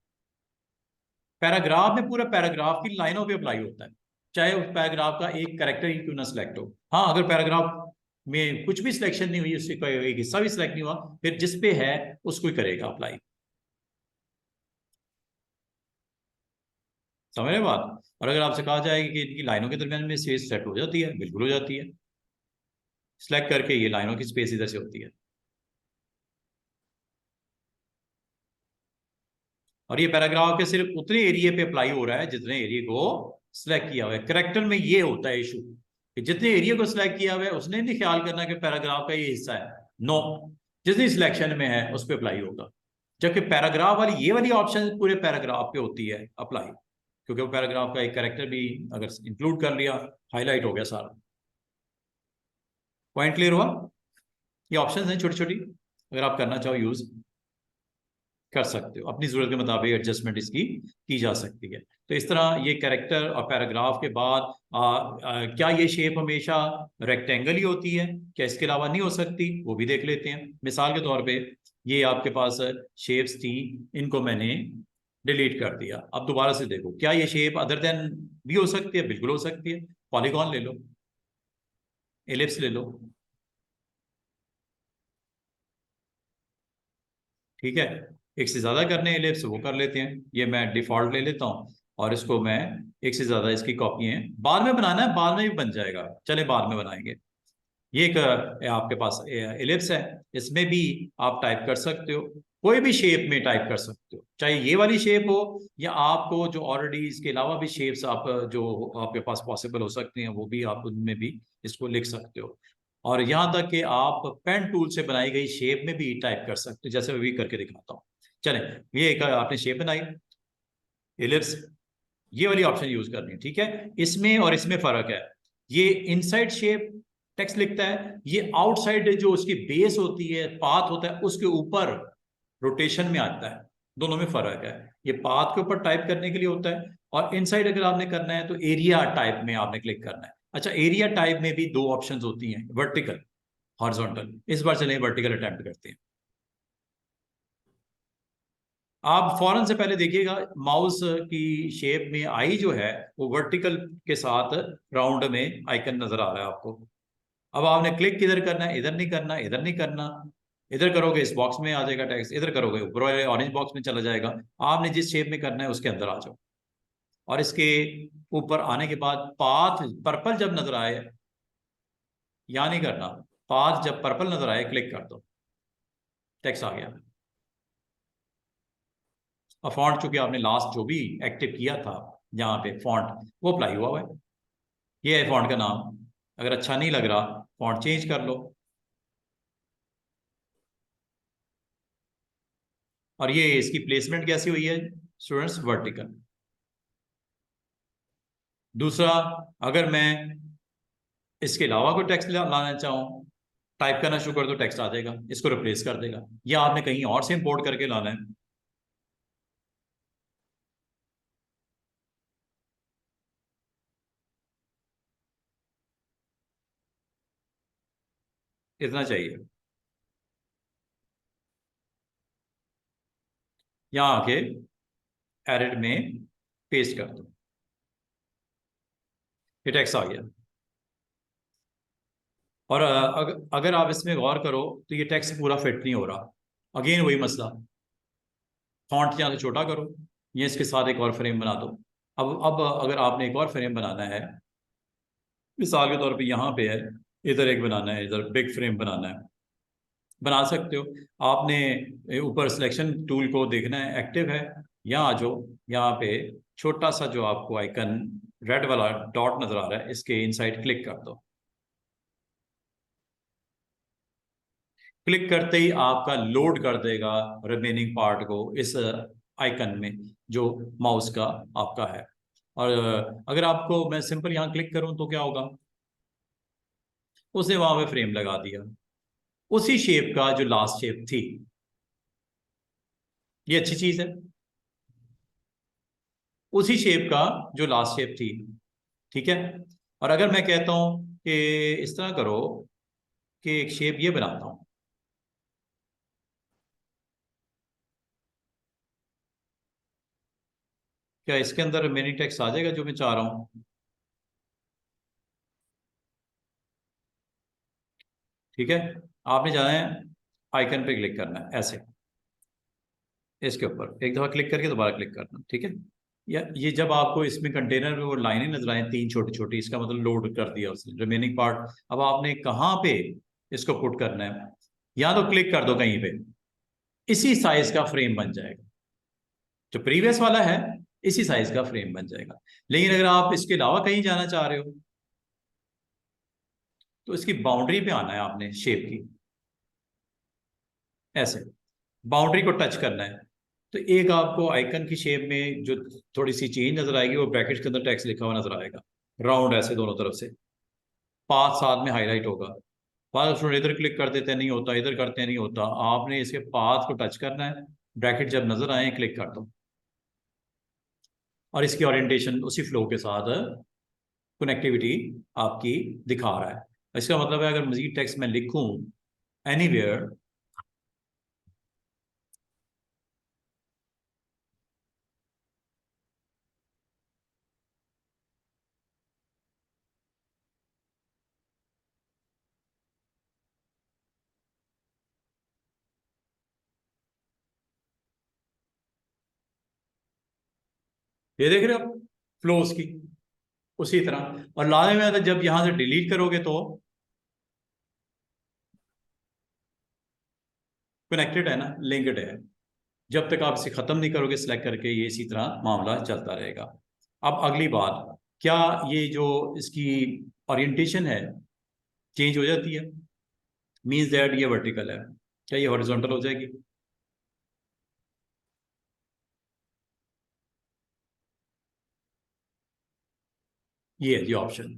पैराग्राफ में पूरा पैराग्राफ की लाइनों पे अप्लाई होता है, चाहे उस पैराग्राफ का एक कैरेक्टर ही क्यों ना सिलेक्ट हो। हाँ, अगर पैराग्राफ में कुछ भी सिलेक्शन नहीं हुई, उससे कोई एक हिस्सा भी सिलेक्ट नहीं हुआ, फिर जिस पे है उसको ही करेगा अप्लाई। समझ रहे बात? और अगर आपसे कहा जाए कि इनकी लाइनों के दरमियान में स्पेस सेट हो जाती है, बिल्कुल हो जाती है। सिलेक्ट करके ये लाइनों की स्पेस इधर से होती है। और ये पैराग्राफ के सिर्फ उतने एरिया पे अप्लाई हो रहा है जितने एरिया को सिलेक्ट किया हुआ है। करेक्टर में ये होता है इशू कि जितने एरिया को सिलेक्ट किया हुआ है उसने नहीं ख्याल करना कि पैराग्राफ का ये हिस्सा है। नो, जितनी सिलेक्शन में है उस पर अप्लाई होगा। जबकि पैराग्राफ वाली ये वाली ऑप्शन पूरे पैराग्राफ पे होती है अप्लाई, क्योंकि वो पैराग्राफ का एक करेक्टर भी अगर इंक्लूड कर लिया, हाईलाइट हो गया सारा। पॉइंट क्लियर हुआ? ये ऑप्शन है छोटी छोटी, अगर आप करना चाहो यूज कर सकते हो, अपनी जरूरत के मुताबिक एडजस्टमेंट इसकी की जा सकती है। तो इस तरह ये कैरेक्टर और पैराग्राफ के बाद क्या ये शेप हमेशा रेक्टेंगल ही होती है, क्या इसके अलावा नहीं हो सकती, वो भी देख लेते हैं। मिसाल के तौर पे ये आपके पास शेप्स थी, इनको मैंने डिलीट कर दिया। अब दोबारा से देखो, क्या ये शेप अदर देन भी हो सकती है? बिल्कुल हो सकती है। पॉलीगॉन ले लो, एलिप्स ले लो, ठीक है। एक से ज्यादा करने हैं एलिप्स, वो कर लेते हैं। ये मैं डिफॉल्ट ले लेता हूँ और इसको मैं एक से ज्यादा इसकी कॉपी है, बाद में बनाना है, बाद में भी बन जाएगा, चले बाद में बनाएंगे। ये एक आपके पास एलिप्स है, इसमें भी आप टाइप कर सकते हो, कोई भी शेप में टाइप कर सकते हो, चाहे ये वाली शेप हो या आपको जो ऑलरेडी इसके अलावा भी शेप्स आप जो आपके पास पॉसिबल हो सकते हैं वो भी आप उनमें भी इसको लिख सकते हो। और यहाँ तक कि आप पेन टूल से बनाई गई शेप में भी टाइप कर सकते हो, जैसे मैं भी करके दिखाता हूँ। चलें, ये एक आपने शेप बनाई एलिप्स, ये वाली ऑप्शन यूज करनी है, ठीक है। इसमें और इसमें फर्क है, ये इनसाइड शेप टेक्स्ट लिखता है, ये आउटसाइड जो उसकी बेस होती है, पाथ होता है, उसके ऊपर रोटेशन में आता है। दोनों में फर्क है, ये पाथ के ऊपर टाइप करने के लिए होता है, और इनसाइड अगर आपने करना है तो एरिया टाइप में आपने क्लिक करना है। अच्छा, एरिया टाइप में भी दो ऑप्शंस होती हैं, वर्टिकल, हॉरिजॉन्टल। इस बार चलिए वर्टिकल अटेम्प्ट करते हैं। आप फौरन से पहले देखिएगा, माउस की शेप में आई जो है वो वर्टिकल के साथ राउंड में आइकन नजर आ रहा है आपको। अब आपने क्लिक किधर करना है? इधर नहीं करना, इधर नहीं करना। इधर करोगे इस बॉक्स में आ जाएगा टेक्स्ट, इधर करोगे ऊपर वाले ऑरेंज बॉक्स में चला जाएगा। आपने जिस शेप में करना है उसके अंदर आ जाओ, और इसके ऊपर आने के बाद पाथ पर्पल जब नजर आए, या नहीं करना, पाथ जब पर्पल नजर आए क्लिक कर दो, टेक्स्ट आ गया। और फॉन्ट चूंकि आपने लास्ट जो भी एक्टिव किया था यहाँ पे फॉन्ट, वो अप्लाई हुआ है। ये है फॉन्ट का नाम। अगर अच्छा नहीं लग रहा, फॉन्ट चेंज कर लो। और ये इसकी प्लेसमेंट कैसी हुई है स्टूडेंट्स? वर्टिकल। दूसरा, अगर मैं इसके अलावा कोई टेक्स्ट लाना चाहूँ, टाइप करना शुरू कर दो, टेक्स्ट आ जाएगा, इसको रिप्लेस कर देगा। या आपने कहीं और से इंपोर्ट करके लाना है, इतना चाहिए, यहाँ आके एडिट में पेस्ट कर दो, ये टेक्स्ट आ गया। और अगर आप इसमें गौर करो तो ये टेक्स्ट पूरा फिट नहीं हो रहा। अगेन वही मसला, फॉन्ट यहाँ से छोटा करो, ये इसके साथ एक और फ्रेम बना दो। अब अगर आपने एक और फ्रेम बनाना है, मिसाल के तौर पे यहाँ पे है, इधर एक बनाना है, इधर बिग फ्रेम बनाना है, बना सकते हो। आपने ऊपर सिलेक्शन टूल को देखना है एक्टिव है, यहाँ आ जाओ, यहाँ पे छोटा सा जो आपको आइकन रेड वाला डॉट नजर आ रहा है, इसके इनसाइड क्लिक कर दो। क्लिक करते ही आपका लोड कर देगा रिमेनिंग पार्ट को इस आइकन में जो माउस का आपका है। और अगर आपको मैं सिंपल यहाँ क्लिक करूँ तो क्या होगा? उसने वहां पे फ्रेम लगा दिया, उसी शेप का जो लास्ट शेप थी। ये अच्छी चीज है, उसी शेप का जो लास्ट शेप थी, ठीक है। और अगर मैं कहता हूं कि इस तरह करो कि एक शेप ये बनाता हूं, क्या इसके अंदर मिनी टेक्स्ट आ जाएगा जो मैं चाह रहा हूं? ठीक है, आपने जाना है, आइकन पे क्लिक करना है ऐसे, इसके ऊपर एक दफा क्लिक करके दोबारा क्लिक करना, ठीक है। या ये जब आपको इसमें कंटेनर में वो लाइनें नजर आए तीन छोटी छोटी, इसका मतलब लोड कर दिया उसने रिमेनिंग पार्ट। अब आपने कहाँ पे इसको पुट करना है, या तो क्लिक कर दो कहीं पे, इसी साइज का फ्रेम बन जाएगा, जो प्रीवियस वाला है इसी साइज का फ्रेम बन जाएगा। लेकिन अगर आप इसके अलावा कहीं जाना चाह रहे हो तो इसकी बाउंड्री पे आना है आपने, शेप की ऐसे बाउंड्री को टच करना है, तो एक आपको आइकन की शेप में जो थोड़ी सी चेंज नजर आएगी, वो ब्रैकेट के अंदर टेक्स्ट लिखा हुआ नजर आएगा, राउंड ऐसे दोनों तरफ से, पाथ साथ में हाईलाइट होगा। पाथ स्टूडेंट इधर क्लिक कर देते हैं नहीं होता, इधर करते हैं नहीं होता, आपने इसके पाथ को टच करना है, ब्रैकेट जब नजर आए क्लिक कर दो, और इसकी ओरिएंटेशन उसी फ्लो के साथ कनेक्टिविटी आपकी दिखा रहा है। इसका मतलब है अगर मजीद टेक्स्ट में लिखूं एनीवेयर, ये देख रहे हो फ्लोस की, उसी तरह। और लाने में जब यहां से डिलीट करोगे तो कनेक्टेड है ना, लिंक्ड है, जब तक आप इसे खत्म नहीं करोगे सिलेक्ट करके, ये इसी तरह मामला चलता रहेगा। अब अगली बात, क्या ये जो इसकी ओरिएंटेशन है चेंज हो जाती है? मीन्स दैट ये वर्टिकल है, क्या ये हॉरिजॉन्टल हो जाएगी? ये है जी ऑप्शन।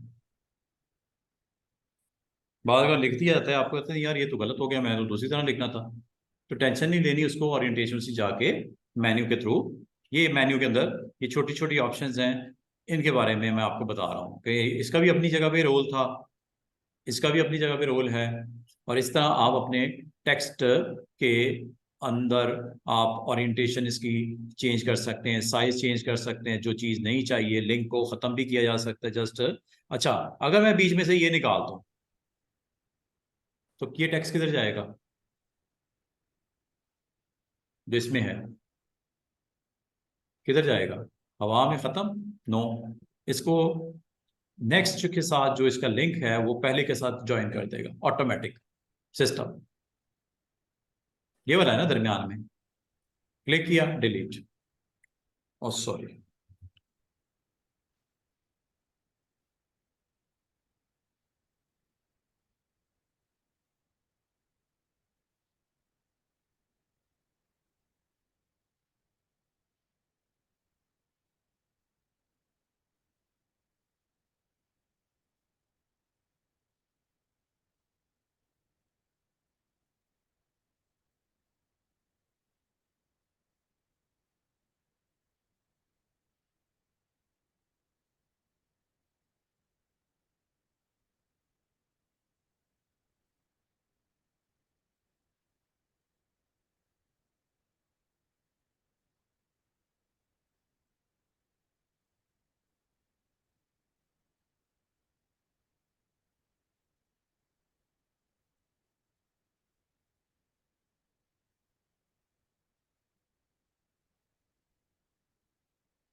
बाद अगर लिख दिया जाता है आपको कहते हैं यार ये तो गलत हो गया, मैंने तो दूसरी तरह लिखना था, तो टेंशन नहीं लेनी उसको, ओरिएंटेशन से जाके मेन्यू के थ्रू, ये मेन्यू के अंदर ये छोटी छोटी ऑप्शंस हैं, इनके बारे में मैं आपको बता रहा हूँ कि इसका भी अपनी जगह पे रोल था, इसका भी अपनी जगह पे रोल है। और इस तरह आप अपने टेक्स्ट के अंदर आप ओरिएंटेशन इसकी चेंज कर सकते हैं, साइज चेंज कर सकते हैं, जो चीज़ नहीं चाहिए लिंक को ख़त्म भी किया जा सकता है जस्ट। अच्छा, अगर मैं बीच में से ये निकाल दूँ तो ये टेक्स्ट किधर जाएगा जो इसमें है, किधर जाएगा? हवा में ख़त्म? नो, इसको नेक्स्ट के साथ जो इसका लिंक है वो पहले के साथ ज्वाइन कर देगा ऑटोमेटिक सिस्टम। ये वाला है ना दरमियान में, क्लिक किया डिलीट, ओ सॉरी।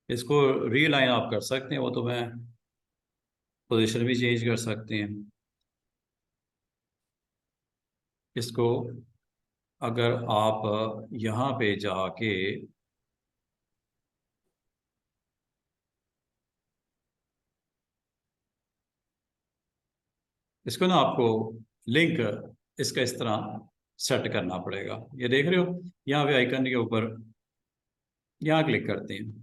इसको रीलाइन आप कर सकते हैं, वो तो मैं पोजीशन भी चेंज कर सकते हैं इसको। अगर आप यहाँ पे जाके इसको ना आपको लिंक इसका इस तरह सेट करना पड़ेगा, ये देख रहे हो यहाँ पे आइकन के ऊपर, यहाँ क्लिक करते हैं।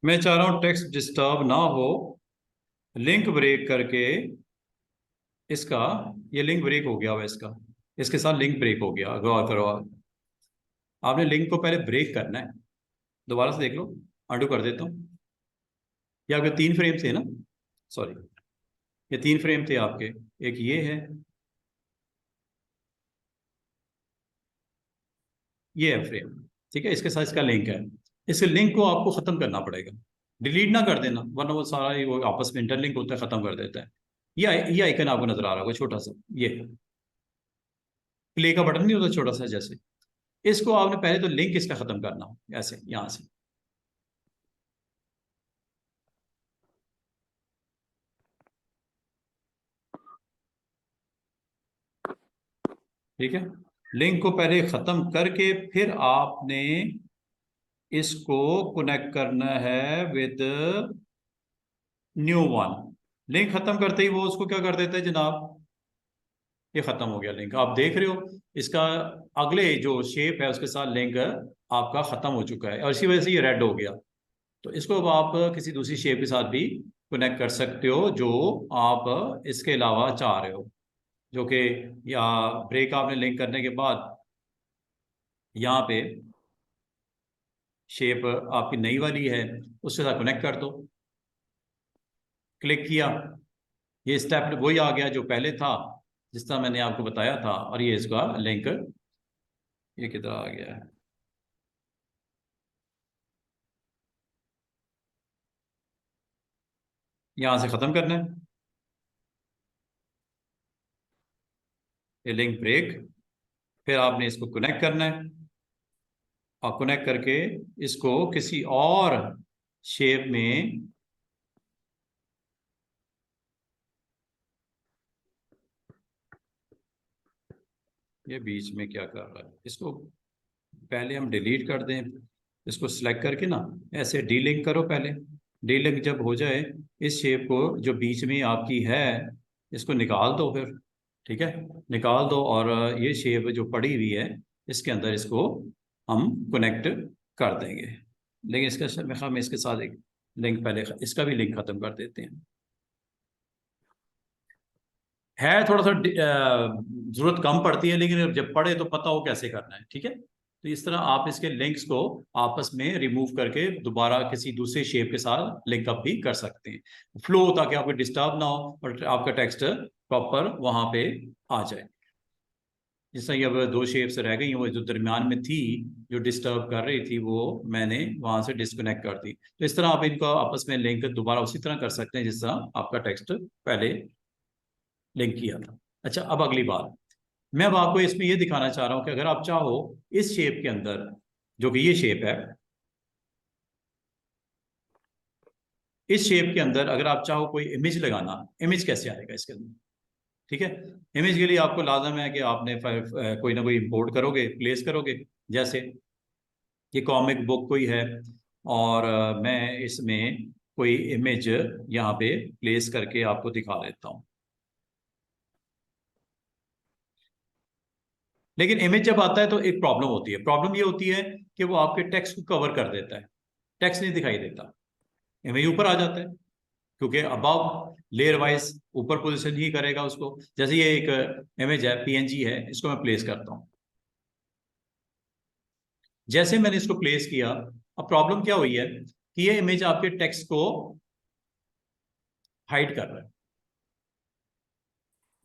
मैं चाह रहा हूँ टेक्स्ट डिस्टर्ब ना हो, लिंक ब्रेक करके इसका, ये लिंक ब्रेक हो गया हुआ इसका, इसके साथ लिंक ब्रेक हो गया। गौर करो आप, आपने लिंक को पहले ब्रेक करना है। दोबारा से देख लो, अंडू कर देता हूँ। ये आपके 3 फ्रेम थे ना, सॉरी, ये 3 फ्रेम थे आपके। एक ये है, ये है फ्रेम, ठीक है, इसके साथ इसका लिंक है। इस लिंक को आपको खत्म करना पड़ेगा, डिलीट ना कर देना, वरना वो सारा ही वो आपस में इंटरलिंक होता है, खत्म कर देता है। ये आइकन आपको नजर आ रहा होगा छोटा सा, ये प्ले का बटन नहीं होता छोटा सा जैसे, इसको आपने पहले तो लिंक इसका खत्म करना, ऐसे यहां से। ठीक है, लिंक को पहले खत्म करके फिर आपने इसको कनेक्ट करना है विद न्यू वन। लिंक खत्म करते ही वो उसको क्या कर देता है जनाब, ये खत्म हो गया लिंक, आप देख रहे हो इसका अगले जो शेप है उसके साथ लिंक आपका खत्म हो चुका है, और इसी वजह से ये रेड हो गया। तो इसको अब आप किसी दूसरी शेप के साथ भी कनेक्ट कर सकते हो जो आप इसके अलावा चाह रहे हो, जो कि या ब्रेक आपने लिंक करने के बाद यहाँ पे शेप आपकी नई वाली है उसके साथ कनेक्ट कर दो। क्लिक किया, ये स्टेप वही आ गया जो पहले था, जिस तरह मैंने आपको बताया था, और ये इसका लिंक ये किधर आ गया है। यहां से खत्म करना है, ये लिंक ब्रेक, फिर आपने इसको कनेक्ट करना है, और कनेक्ट करके इसको किसी और शेप में, ये बीच में क्या कर रहा है, इसको पहले हम डिलीट कर दें। इसको सिलेक्ट करके ना ऐसे डीलिंक करो पहले, डीलिंक जब हो जाए इस शेप को जो बीच में आपकी है इसको निकाल दो फिर, ठीक है, निकाल दो, और ये शेप जो पड़ी हुई है इसके अंदर इसको हम कनेक्ट कर देंगे। लेकिन इसका मेरे ख्याल में इसके साथ एक लिंक पहले, इसका भी लिंक खत्म कर देते हैं। है थोड़ा सा जरूरत कम पड़ती है, लेकिन जब पढ़े तो पता हो कैसे करना है, ठीक है। तो इस तरह आप इसके लिंक्स को आपस में रिमूव करके दोबारा किसी दूसरे शेप के साथ लिंक अप भी कर सकते हैं, फ्लो, ताकि आपको डिस्टर्ब ना हो और आपका टेक्स्ट प्रॉपर वहां पे आ जाए। जिस तरह ये अब 2 शेप्स रह गई, वो जो दरमियान में थी जो डिस्टर्ब कर रही थी वो मैंने वहां से डिस्कनेक्ट कर दी। तो इस तरह आप इनको आपस में लिंक दोबारा उसी तरह कर सकते हैं जिस तरह आपका टेक्स्ट पहले लिंक किया था। अच्छा, अब अगली बात, मैं अब आपको इसमें ये दिखाना चाह रहा हूं कि अगर आप चाहो इस शेप के अंदर, जो कि ये शेप है, इस शेप के अंदर अगर आप चाहो कोई इमेज लगाना, इमेज कैसे आएगा इसके अंदर, ठीक है। इमेज के लिए आपको लाजम है कि आपने कोई ना कोई इंपोर्ट करोगे, प्लेस करोगे। जैसे ये कॉमिक बुक कोई है, और मैं इसमें कोई इमेज यहाँ पे प्लेस करके आपको दिखा देता हूँ। लेकिन इमेज जब आता है तो एक प्रॉब्लम होती है, प्रॉब्लम ये होती है कि वो आपके टेक्स्ट को कवर कर देता है, टेक्स्ट नहीं दिखाई देता, इमेज ऊपर आ जाता है, क्योंकि अबव लेयर वाइज ऊपर पोजीशन ही करेगा उसको। जैसे ये एक इमेज है, पीएनजी है, इसको मैं प्लेस करता हूँ। जैसे मैंने इसको प्लेस किया, अब प्रॉब्लम क्या हुई है कि ये इमेज आपके टेक्स्ट को हाइड कर रहा है।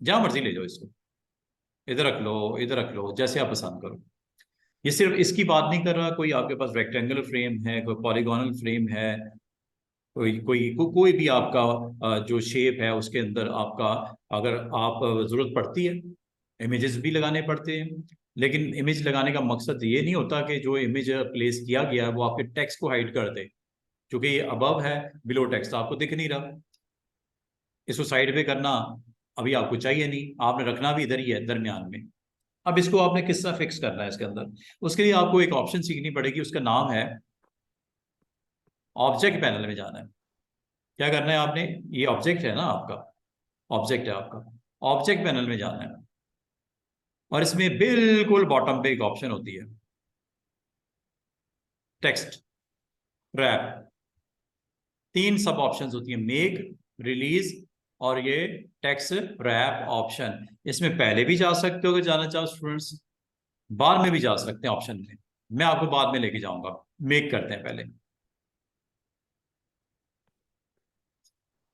जहां मर्जी ले जाओ इसको, इधर रख लो, इधर रख लो, जैसे आप पसंद करो। ये सिर्फ इसकी बात नहीं कर रहा, कोई आपके पास रेक्टेंगुलर फ्रेम है, कोई पॉलीगोनल फ्रेम है, कोई भी आपका जो शेप है उसके अंदर आपका, अगर आप जरूरत पड़ती है, इमेजेस भी लगाने पड़ते हैं। लेकिन इमेज लगाने का मकसद ये नहीं होता कि जो इमेज प्लेस किया गया है वो आपके टेक्स्ट को हाइड कर दे, क्योंकि ये अबव है, बिलो टेक्स्ट आपको दिख नहीं रहा। इसको साइड पे करना अभी आपको चाहिए नहीं, आपने रखना भी इधर ही है दरमियान में। अब इसको आपने किस तरह फिक्स करना है इसके अंदर, उसके लिए आपको एक ऑप्शन सीखनी पड़ेगी, उसका नाम है ऑब्जेक्ट पैनल में जाना है। क्या करना है आपने, ये ऑब्जेक्ट है ना आपका, ऑब्जेक्ट है आपका, ऑब्जेक्ट पैनल में जाना है, और इसमें बिल्कुल बॉटम पे एक ऑप्शन होती है टेक्स्ट रैप। 3 सब ऑप्शंस होती है, मेक, रिलीज और ये टेक्स्ट रैप ऑप्शन। इसमें पहले भी जा सकते हो अगर जाना चाहो स्टूडेंट्स, बाद में भी जा सकते हैं ऑप्शन में, मैं आपको बाद में लेके जाऊंगा। मेक करते हैं पहले।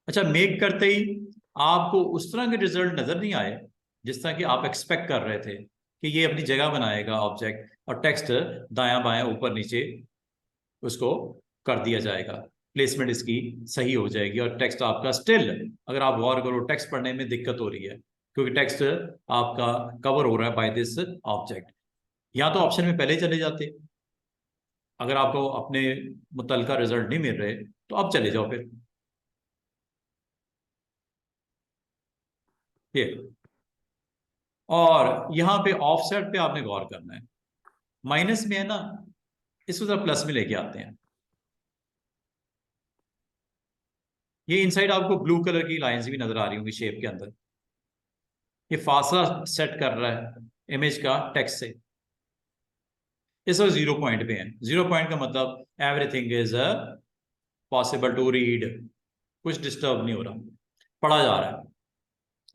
अच्छा, मेक करते ही आपको उस तरह के रिजल्ट नजर नहीं आए जिस तरह कि आप एक्सपेक्ट कर रहे थे कि ये अपनी जगह बनाएगा ऑब्जेक्ट और टेक्स्ट दायां बायां ऊपर नीचे उसको कर दिया जाएगा, प्लेसमेंट इसकी सही हो जाएगी और टेक्स्ट आपका स्टिल, अगर आप गौर करो, टेक्स्ट पढ़ने में दिक्कत हो रही है क्योंकि टेक्स्ट आपका कवर हो रहा है बाय दिस ऑब्जेक्ट। या तो ऑप्शन में पहले चले जाते, अगर आपको अपने मुतलका रिजल्ट नहीं मिल रहे तो अब चले जाओ फिर। ये और यहाँ पे ऑफसेट पे आपने गौर करना है, माइनस में है ना, इसको जरा प्लस में लेके आते हैं। ये इनसाइड आपको ब्लू कलर की लाइंस भी नजर आ रही होंगी शेप के अंदर। ये फासला सेट कर रहा है इमेज का टेक्स्ट से। इस वक्त 0 पॉइंट पे है। 0 पॉइंट का मतलब everything is possible to read, कुछ डिस्टर्ब नहीं हो रहा, पढ़ा जा रहा है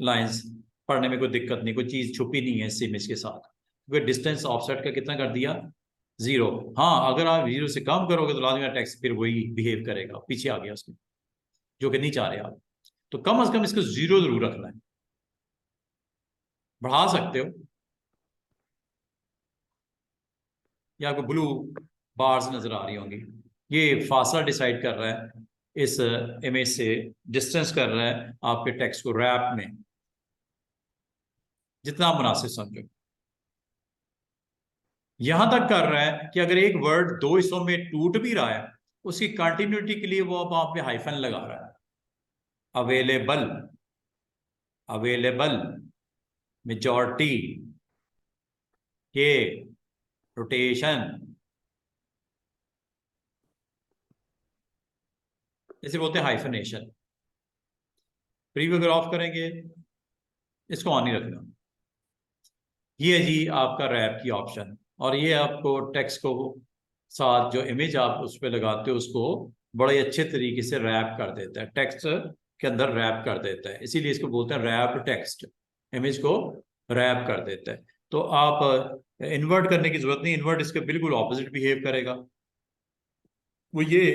लाइंस, पढ़ने में कोई दिक्कत नहीं, कोई चीज छुपी नहीं है इस इमेज के साथ, क्योंकि डिस्टेंस ऑफसेट का कितना कर दिया, 0। हाँ, अगर आप 0 से कम करोगे तो लाजमी टेक्स्ट फिर वही बिहेव करेगा, पीछे आ गया उसके, जो कि नहीं चाह रहे आप। तो कम से कम इसको 0 जरूर रखना है। बढ़ा सकते हो, या आपको ब्लू बार्स नजर आ रही होंगी, ये फासला डिसाइड कर रहा है इस इमेज से, डिस्टेंस कर रहा है आपके टेक्स्ट को रैप में, जितना आप मुनासिब समझो। यहां तक कर रहा है कि अगर एक वर्ड दो हिस्सों में टूट भी रहा है, उसकी कंटिन्यूटी के लिए वो अब वहां पे हाइफन लगा रहा है। अवेलेबल, अवेलेबल, मेजॉरिटी, के, रोटेशन, इसे बोलते हैं हाइफनेशन। प्रीव्यू अगर ऑफ करेंगे, इसको ऑन नहीं रखना। ये है जी आपका रैप की ऑप्शन, और ये आपको टेक्स्ट को साथ जो इमेज आप उस पर लगाते हो उसको बड़े अच्छे तरीके से रैप कर देता है, टेक्स्ट के अंदर रैप कर देता है, इसीलिए इसको बोलते हैं रैप टेक्स्ट, इमेज को रैप कर देता है। तो आप इन्वर्ट करने की जरूरत नहीं, इन्वर्ट इसके बिल्कुल ऑपोजिट बिहेव करेगा। वो ये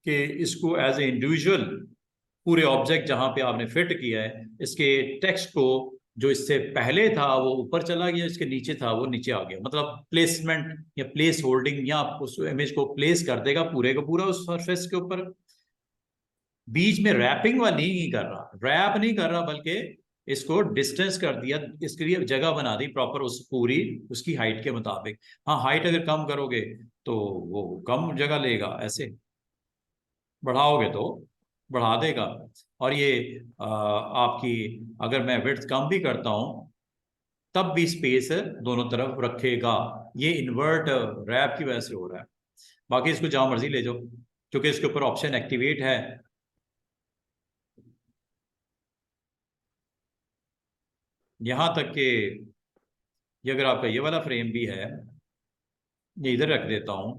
कि इसको एज ए इंडिविजुअल पूरे ऑब्जेक्ट जहां पे आपने फिट किया है, इसके टेक्स्ट को जो इससे पहले था वो ऊपर चला गया, इसके नीचे था वो नीचे आ गया, मतलब प्लेसमेंट या प्लेस होल्डिंग, या उस इमेज को प्लेस कर देगा पूरे का पूरा उस सरफेस के ऊपर। बीच में रैपिंग वाली नहीं कर रहा, रैप नहीं कर रहा, बल्कि इसको डिस्टेंस कर दिया, इसके लिए जगह बना दी प्रॉपर उस पूरी उसकी हाइट के मुताबिक। हाँ, हाइट अगर कम करोगे तो वो कम जगह लेगा, ऐसे बढ़ाओगे तो बढ़ा देगा। और ये आपकी, अगर मैं विड्थ कम भी करता हूं तब भी स्पेस दोनों तरफ रखेगा। ये इन्वर्ट रैप की वजह से हो रहा है। बाकी इसको जहां मर्जी ले जाओ, क्योंकि इसके ऊपर ऑप्शन एक्टिवेट है। यहां तक कि ये अगर आपका ये वाला फ्रेम भी है, ये इधर रख देता हूं,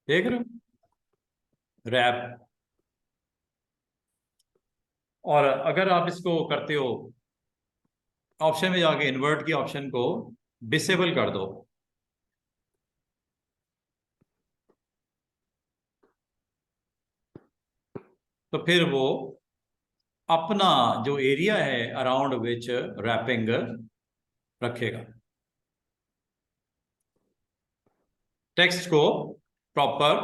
देख रहे हो रैप। और अगर आप इसको करते हो, ऑप्शन में जाके इन्वर्ट की ऑप्शन को डिसेबल कर दो, तो फिर वो अपना जो एरिया है अराउंड विच रैपिंग रखेगा, टेक्स्ट को प्रॉपर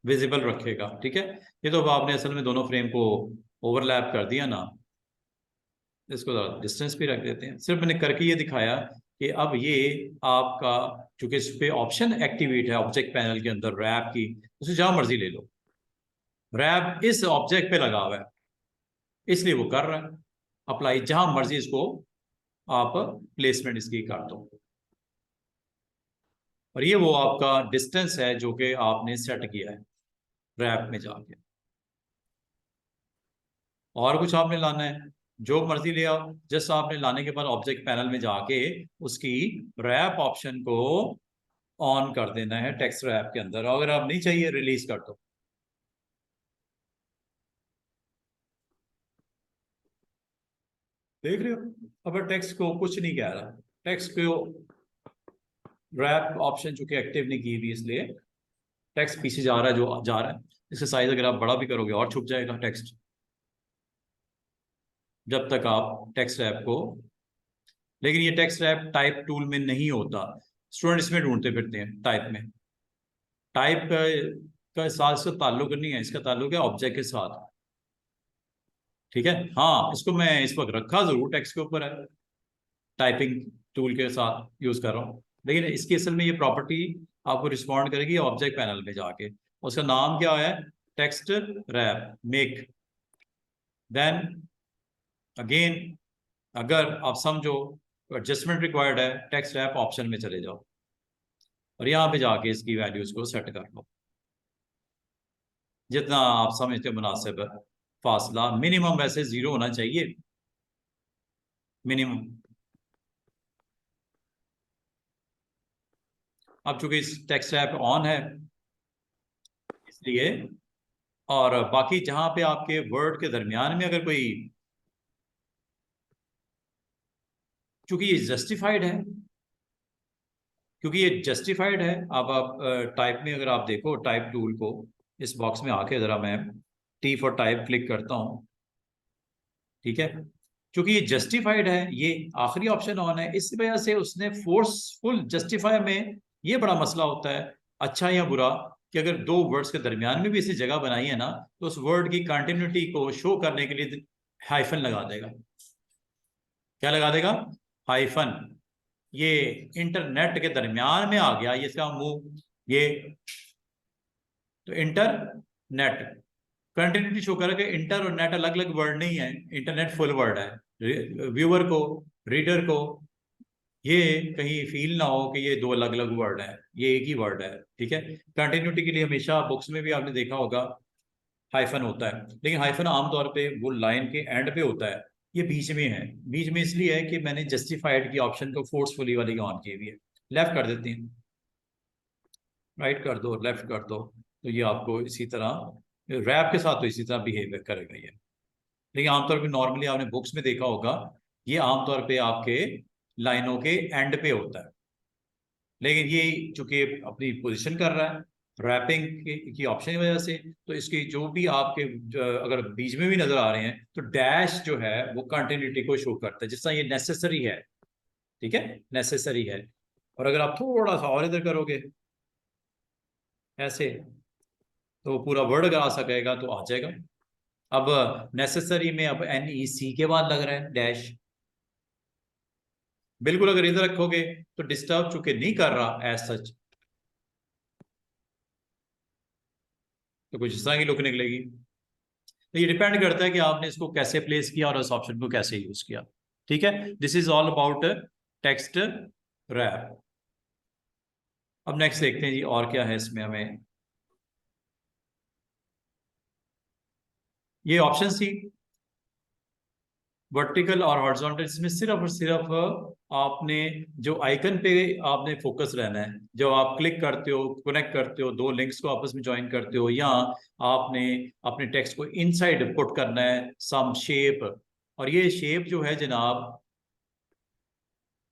विजिबल रखेगा। ठीक है, ये तो अब आपने असल में दोनों फ्रेम को ओवरलैप कर दिया ना। इसको डिस्टेंस भी रख देते हैं, सिर्फ मैंने करके ये दिखाया कि अब ये आपका, चूंकि इस पे ऑप्शन एक्टिवेट है ऑब्जेक्ट पैनल के अंदर रैप की, उसे जहां मर्जी ले लो, रैप इस ऑब्जेक्ट पे लगा हुआ है इसलिए वो कर रहा है अप्लाई, जहां मर्जी इसको आप प्लेसमेंट इसकी कर दो। और ये वो आपका डिस्टेंस है जो कि आपने सेट किया है रैप में जाके। और कुछ आपने लाना है, जो मर्जी ले आओ, जस्ट आपने लाने के बाद ऑब्जेक्ट पैनल में जाके उसकी रैप ऑप्शन को ऑन कर देना है टेक्स्ट रैप के अंदर। अगर आप नहीं चाहिए रिलीज कर दो। देख रहे हो, अब टेक्स्ट को कुछ नहीं कह रहा, टेक्स्ट को रैप ऑप्शन चूंकि एक्टिव नहीं की हुई इसलिए टेक्स्ट पीछे जा रहा है जो जा रहा है। इसका साइज अगर आप बड़ा भी करोगे और छुप जाएगा टेक्स्ट, जब तक आप टेक्स्ट रैप को। लेकिन ये टेक्स्ट रैप टाइप टूल में नहीं होता, स्टूडेंट इसमें ढूंढते फिरते हैं टाइप में। टाइप का साथ से ताल्लुक नहीं है, इसका ताल्लुक है ऑब्जेक्ट के साथ। ठीक है, हाँ इसको मैं इस वक्त रखा जरूर टेक्स्ट के ऊपर है, टाइपिंग टूल के साथ यूज कर रहा हूँ, लेकिन इसकी असल में ये प्रॉपर्टी आपको रिस्पॉन्ड करेगी ऑब्जेक्ट पैनल में जाके। उसका नाम क्या है, text wrap make. Then again अगर आप समझो एडजस्टमेंट रिक्वायर्ड है, टेक्स्ट रैप ऑप्शन में चले जाओ और यहाँ पे जाके इसकी वैल्यूज को सेट कर लो जितना आप समझते हो मुनासिब है। फासला मिनिमम वैसे 0 होना चाहिए, मिनिमम। अब चूंकि इस टेक्स्ट ऐप ऑन है इसलिए, और बाकी जहां पे आपके वर्ड के दरमियान में अगर कोई, चूंकि ये जस्टिफाइड है, क्योंकि ये जस्टिफाइड है। अब आप टाइप में अगर आप देखो टाइप टूल को, इस बॉक्स में आके जरा मैं टी फॉर टाइप क्लिक करता हूँ। ठीक है, क्योंकि ये जस्टिफाइड है, ये आखिरी ऑप्शन ऑन है, इस वजह से उसने फोर्सफुल जस्टिफाई में ये बड़ा मसला होता है, अच्छा या बुरा, कि अगर दो वर्ड्स के दरमियान में भी इसी जगह बनाई है ना, तो उस वर्ड की कंटिन्यूटी को शो करने के लिए हाइफन लगा देगा। क्या लगा देगा, हाइफन। ये इंटरनेट के दरमियान में आ गया ये इसका मुंह, ये तो इंटरनेट कंटिन्यूटी शो करेगा। इंटर और नेट अलग अलग वर्ड नहीं है, इंटरनेट फुल वर्ड है। व्यूअर को, रीडर को ये कहीं फील ना हो कि ये दो अलग अलग वर्ड है, ये एक ही वर्ड है। ठीक है, कंटिन्यूटी के लिए हमेशा बुक्स में भी आपने देखा होगा हाइफन होता है, लेकिन हाइफन आमतौर पे वो लाइन के एंड पे होता है, ये बीच में है। बीच में इसलिए है कि मैंने जस्टिफाइड की ऑप्शन को फोर्सफुली वाली ऑन की हुई है। लेफ्ट कर देते हैं, राइट कर दो, लेफ्ट कर दो, तो ये आपको इसी तरह रैप के साथ तो इसी तरह बिहेव करेगा ये। लेकिन आमतौर पे नॉर्मली आपने बुक्स में देखा होगा ये आमतौर पे आपके लाइनों के एंड पे होता है, लेकिन ये चूंकि अपनी पोजीशन कर रहा है रैपिंग की ऑप्शन की वजह से, तो इसकी जो भी आपके अगर बीच में भी नजर आ रहे हैं तो डैश जो है वो कंटिन्यूटी को शो करता है, जिस तरह ये नेसेसरी है। ठीक है, नेसेसरी है। और अगर आप थोड़ा सा और इधर करोगे ऐसे, तो पूरा वर्ड अगर आ सकेगा तो आ जाएगा। अब नेसेसरी में अब NEC के बाद लग रहा है डैश। बिल्कुल अगर इधर रखोगे तो डिस्टर्ब चूंकि नहीं कर रहा एज सच, तो कुछ इस तरह की लुक निकलेगी। तो ये डिपेंड करता है कि आपने इसको कैसे प्लेस किया और उस ऑप्शन को कैसे यूज किया। ठीक है, this is all about text rap. अब नेक्स्ट देखते हैं जी और क्या है इसमें हमें। ये ऑप्शन थी वर्टिकल और हॉरिजॉन्टल, इसमें सिर्फ और सिर्फ आपने जो आइकन पे आपने फोकस रहना है। जब आप क्लिक करते हो, कनेक्ट करते हो, दो लिंक्स को आपस में ज्वाइन करते हो, या आपने अपने टेक्स्ट को इनसाइड पुट करना है सम शेप। और ये शेप जो है जनाब,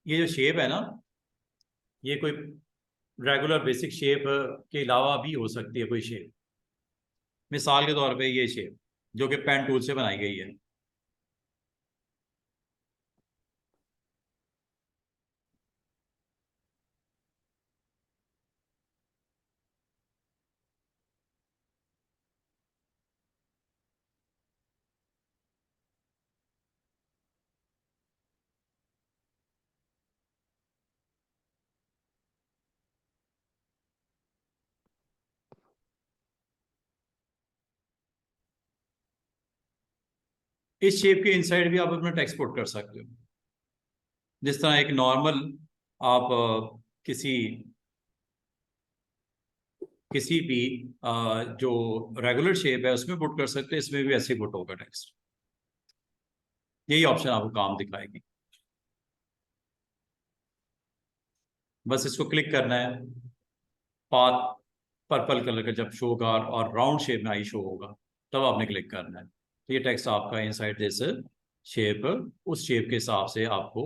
ये जो शेप है ना, ये कोई रेगुलर बेसिक शेप के अलावा भी हो सकती है कोई शेप। मिसाल के तौर पे ये शेप जो कि पेन टूल से बनाई गई है। इस शेप के इनसाइड भी आप अपना टेक्स्ट पुट कर सकते हो, जिस तरह एक नॉर्मल आप किसी किसी भी जो रेगुलर शेप है उसमें पुट कर सकते हैं, इसमें भी ऐसे ही पुट होगा टेक्स्ट। यही ऑप्शन आपको काम दिखाएगी, बस इसको क्लिक करना है पाथ पर्पल कलर का जब शो होगा और राउंड शेप में आई शो होगा, तब आपने क्लिक करना है। तो ये टेक्स्ट आपका इनसाइड दिस शेप उस शेप के हिसाब से आपको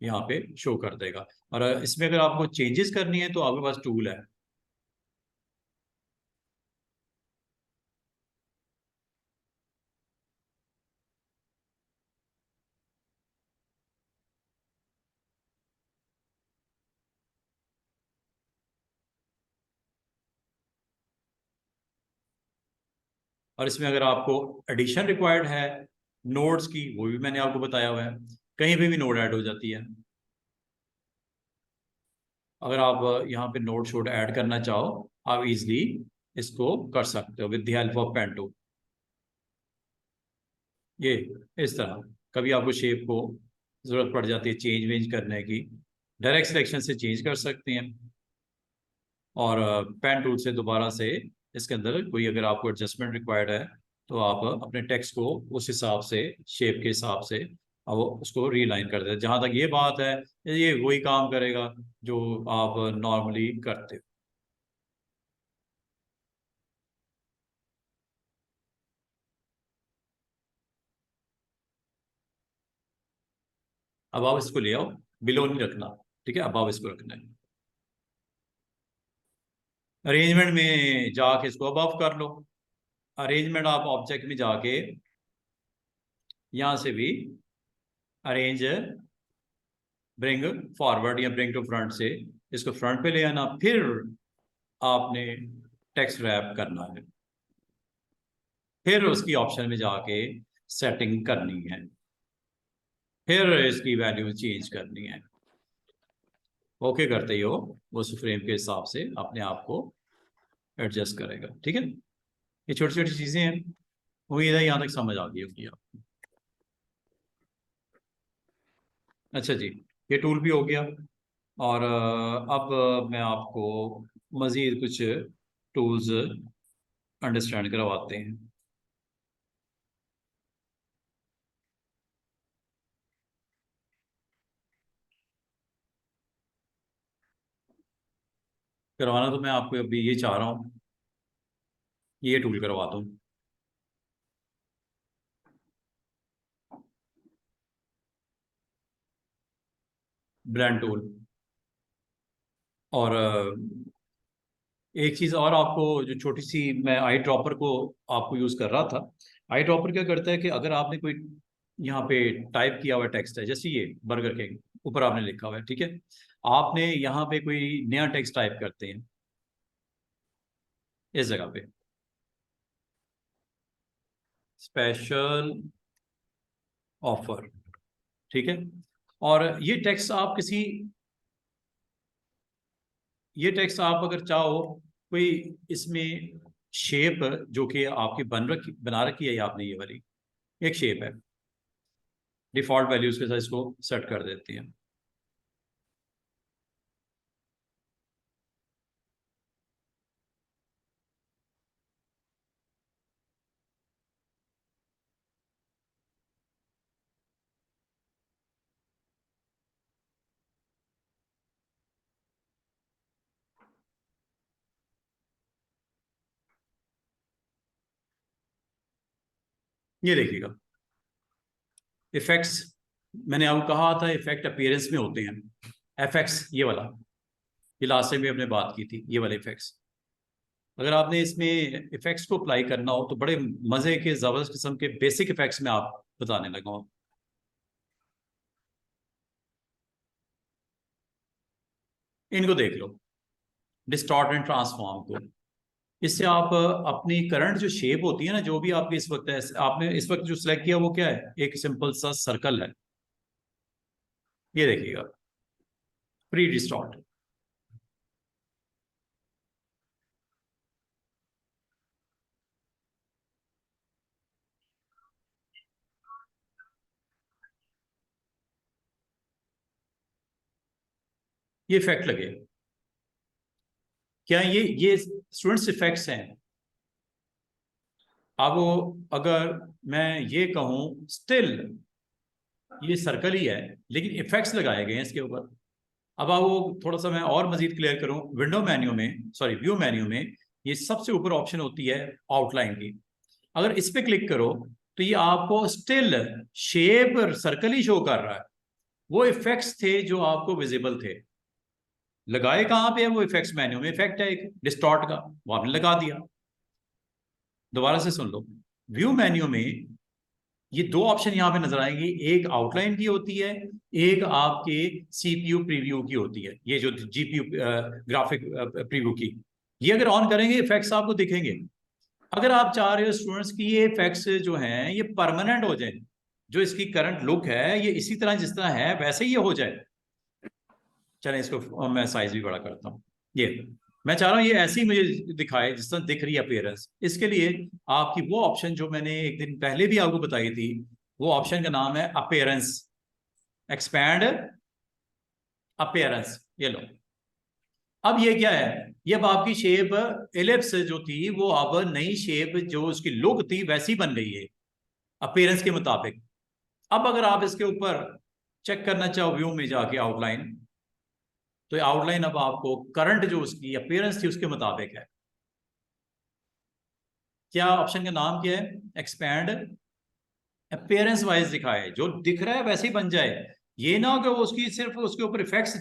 यहाँ पे शो कर देगा। और इसमें अगर आपको चेंजेस करनी है तो आपके पास टूल है। और इसमें अगर आपको एडिशन रिक्वायर्ड है नोड्स की, वो भी मैंने आपको बताया हुआ है, कहीं पे भी नोड ऐड हो जाती है। अगर आप यहाँ पे नोड शोड ऐड करना चाहो, आप इजिली इसको कर सकते हो with the help of pen tool. ये इस तरह कभी आपको शेप को जरूरत पड़ जाती है चेंज वेंज करने की, डायरेक्ट सिलेक्शन से चेंज कर सकते हैं। और पेन टूल से दोबारा से इसके अंदर कोई अगर आपको एडजस्टमेंट रिक्वायर्ड है तो आप अपने टेक्स्ट को उस हिसाब से शेप के हिसाब से अब वो उसको रीलाइन कर देते। जहाँ तक ये बात है, ये वही काम करेगा जो आप नॉर्मली करते हो। अब आप इसको ले आओ, बिलो नहीं रखना, ठीक है, अब आप इसको रखना है। अरेंजमेंट में जाके इसको अब ऑफ कर लो। अरेंजमेंट आप ऑब्जेक्ट में जाके यहां से भी अरेंज ब्रिंग फॉरवर्ड या ब्रिंग टू फ्रंट से इसको फ्रंट पे ले आना, फिर आपने टेक्स्ट रैप करना है, फिर उसकी ऑप्शन में जाके सेटिंग करनी है, फिर इसकी वैल्यू चेंज करनी है। ओके करते ही हो उस फ्रेम के हिसाब से अपने आप को एडजस्ट करेगा, ठीक है। ये छोटी छोटी चीजें हैं, उम्मीद है यहाँ तक समझ आ गई होगी आप। अच्छा जी, ये टूल भी हो गया। और अब मैं आपको मज़ीद कुछ टूल्स अंडरस्टैंड करवाते हैं। करवाना तो मैं आपको अभी ये चाह रहा हूँ, ये टूल करवा दूँ। Blend tool. और एक चीज़ और आपको जो छोटी सी, मैं आई ड्रॉपर को आपको यूज़ कर रहा था। आई ड्रॉपर क्या करता है कि अगर आपने कोई यहाँ पे टाइप किया हुआ टेक्स्ट है, जैसे ये बर्गर किंग ऊपर आपने लिखा हुआ है, ठीक है, आपने यहाँ पे कोई नया टेक्स्ट टाइप करते हैं इस जगह पे, स्पेशल ऑफर, ठीक है। और ये टेक्स्ट आप अगर चाहो कोई इसमें शेप जो कि आपकी बना रखी है, आपने ये वाली एक शेप है, डिफॉल्ट वैल्यूज के साथ इसको सेट कर देती हैं। ये देखिएगा इफेक्ट्स, मैंने आपको कहा था इफेक्ट अपीयरेंस में होते हैं। एफएक्स ये वाला, ये लास्ट टाइम भी हमने बात की थी, ये वाले इफेक्ट्स। अगर आपने इसमें इफेक्ट्स को अप्लाई करना हो तो बड़े मजे के जबरदस्त किस्म के बेसिक इफेक्ट्स में आप बताने लगा हूं। इनको देख लो, डिस्टॉर्ट एंड ट्रांसफॉर्म को। इससे आप अपनी करंट जो शेप होती है ना, जो भी आपकी इस वक्त है, आपने इस वक्त जो सिलेक्ट किया वो क्या है, एक सिंपल सा सर्कल है। ये देखिएगा, प्री डिस्टॉर्ट। ये इफेक्ट लगे क्या, ये स्टूडेंट्स इफेक्ट्स हैं। अब अगर मैं ये कहूं स्टिल ये सर्कल ही है लेकिन इफेक्ट्स लगाए गए हैं इसके ऊपर, अब आप वो थोड़ा सा मैं और मजीद क्लियर करूं, विंडो मेन्यू में, सॉरी व्यू मेन्यू में, ये सबसे ऊपर ऑप्शन होती है आउटलाइन की। अगर इस पे क्लिक करो तो ये आपको स्टिल शेप सर्कल ही शो कर रहा है। वो इफेक्ट्स थे जो आपको विजिबल थे, लगाए कहाँ पे है वो? इफेक्ट्स मेन्यू में इफेक्ट है एक डिस्टॉर्ट का, वो आपने लगा दिया। दोबारा से सुन लो, व्यू मेन्यू में ये दो ऑप्शन यहां पे नजर आएंगी, एक आउटलाइन की होती है, एक आपके सीपीयू प्रीव्यू की होती है, ये जो जीपीयू ग्राफिक प्रीव्यू की। ये अगर ऑन करेंगे इफेक्ट्स आपको दिखेंगे। अगर आप चाह रहे हो स्टूडेंट्स की ये इफेक्ट्स जो हैं ये परमानेंट हो जाए, जो इसकी करंट लुक है ये इसी तरह जिस तरह है वैसे ही ये हो जाए। चलें इसको मैं साइज भी बड़ा करता हूँ। ये मैं चाह रहा हूँ ये ऐसी ही मुझे दिखाए जिस तरह दिख रही है अपीयरेंस। इसके लिए आपकी वो ऑप्शन जो मैंने एक दिन पहले भी आपको बताई थी, वो ऑप्शन का नाम है अपीयरेंस, एक्सपैंड अपीयरेंस। ये लो, अब ये क्या है? ये अब आपकी शेप एलिप्स जो थी वो अब नई शेप जो उसकी लुक थी वैसी बन गई है अपीयरेंस के मुताबिक। अब अगर आप इसके ऊपर चेक करना चाहो व्यू में जाके आउटलाइन, तो आउटलाइन अब आपको करंट जो उसकी अपीयरेंस थी उसके मुताबिक है। क्या ऑप्शन का नाम क्या है? एक्सपैंड अपीयरेंस वाइज दिखाए, जो दिख रहा है वैसे ही बन जाए। ये ना हो कि वो उसकी सिर्फ उसके ऊपर इफेक्ट्स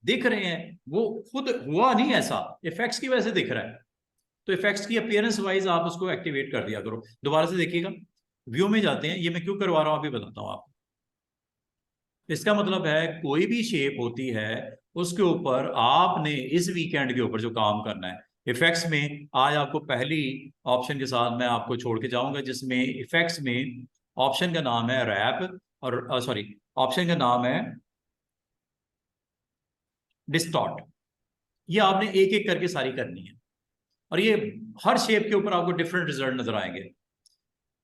दिख रहे हैं, वो खुद हुआ नहीं ऐसा, इफेक्ट्स की वजह से दिख रहा है। तो इफेक्ट्स की अपीयरेंस वाइज आप उसको एक्टिवेट कर दिया करो। दोबारा से देखिएगा, व्यू में जाते हैं, ये मैं क्यों करवा रहा हूं अभी बताता हूँ आपको। इसका मतलब है कोई भी शेप होती है उसके ऊपर आपने इस वीकेंड के ऊपर जो काम करना है इफेक्ट्स में। आज आपको पहली ऑप्शन के साथ मैं आपको छोड़ के जाऊंगा जिसमें इफेक्ट्स में ऑप्शन का नाम है रैप, और सॉरी, ऑप्शन का नाम है डिस्टॉर्ट। ये आपने एक एक करके सारी करनी है, और ये हर शेप के ऊपर आपको डिफरेंट रिजल्ट नजर आएंगे।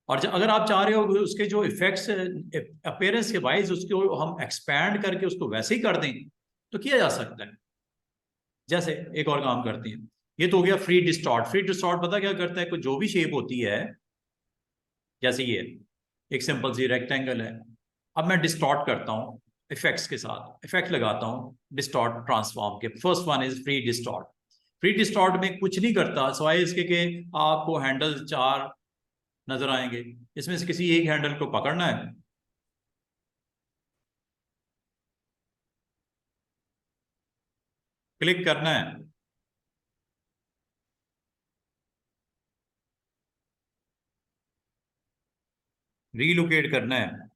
और अगर आप चाह रहे हो उसके जो इफेक्ट्स अपीयरेंस के वाइज उसको हम एक्सपैंड करके उसको वैसे ही कर दें, तो किया जा सकता है। जैसे एक और काम करते हैं, ये तो हो गया फ्री डिस्टॉर्ट। फ्री डिस्टॉर्ट पता क्या करता है? कोई जो भी शेप होती है, जैसे ये एक सिंपल सी रेक्टेंगल है, अब मैं डिस्टॉर्ट करता हूँ इफेक्ट्स के साथ, इफेक्ट लगाता हूँ डिस्टॉर्ट ट्रांसफॉर्म के। First one is free distort. Free distort में कुछ नहीं करता सिवाय इसके कि आपको हैंडल चार नजर आएंगे, इसमें से किसी एक हैंडल को पकड़ना है, क्लिक करना है, रीलोकेट करना है,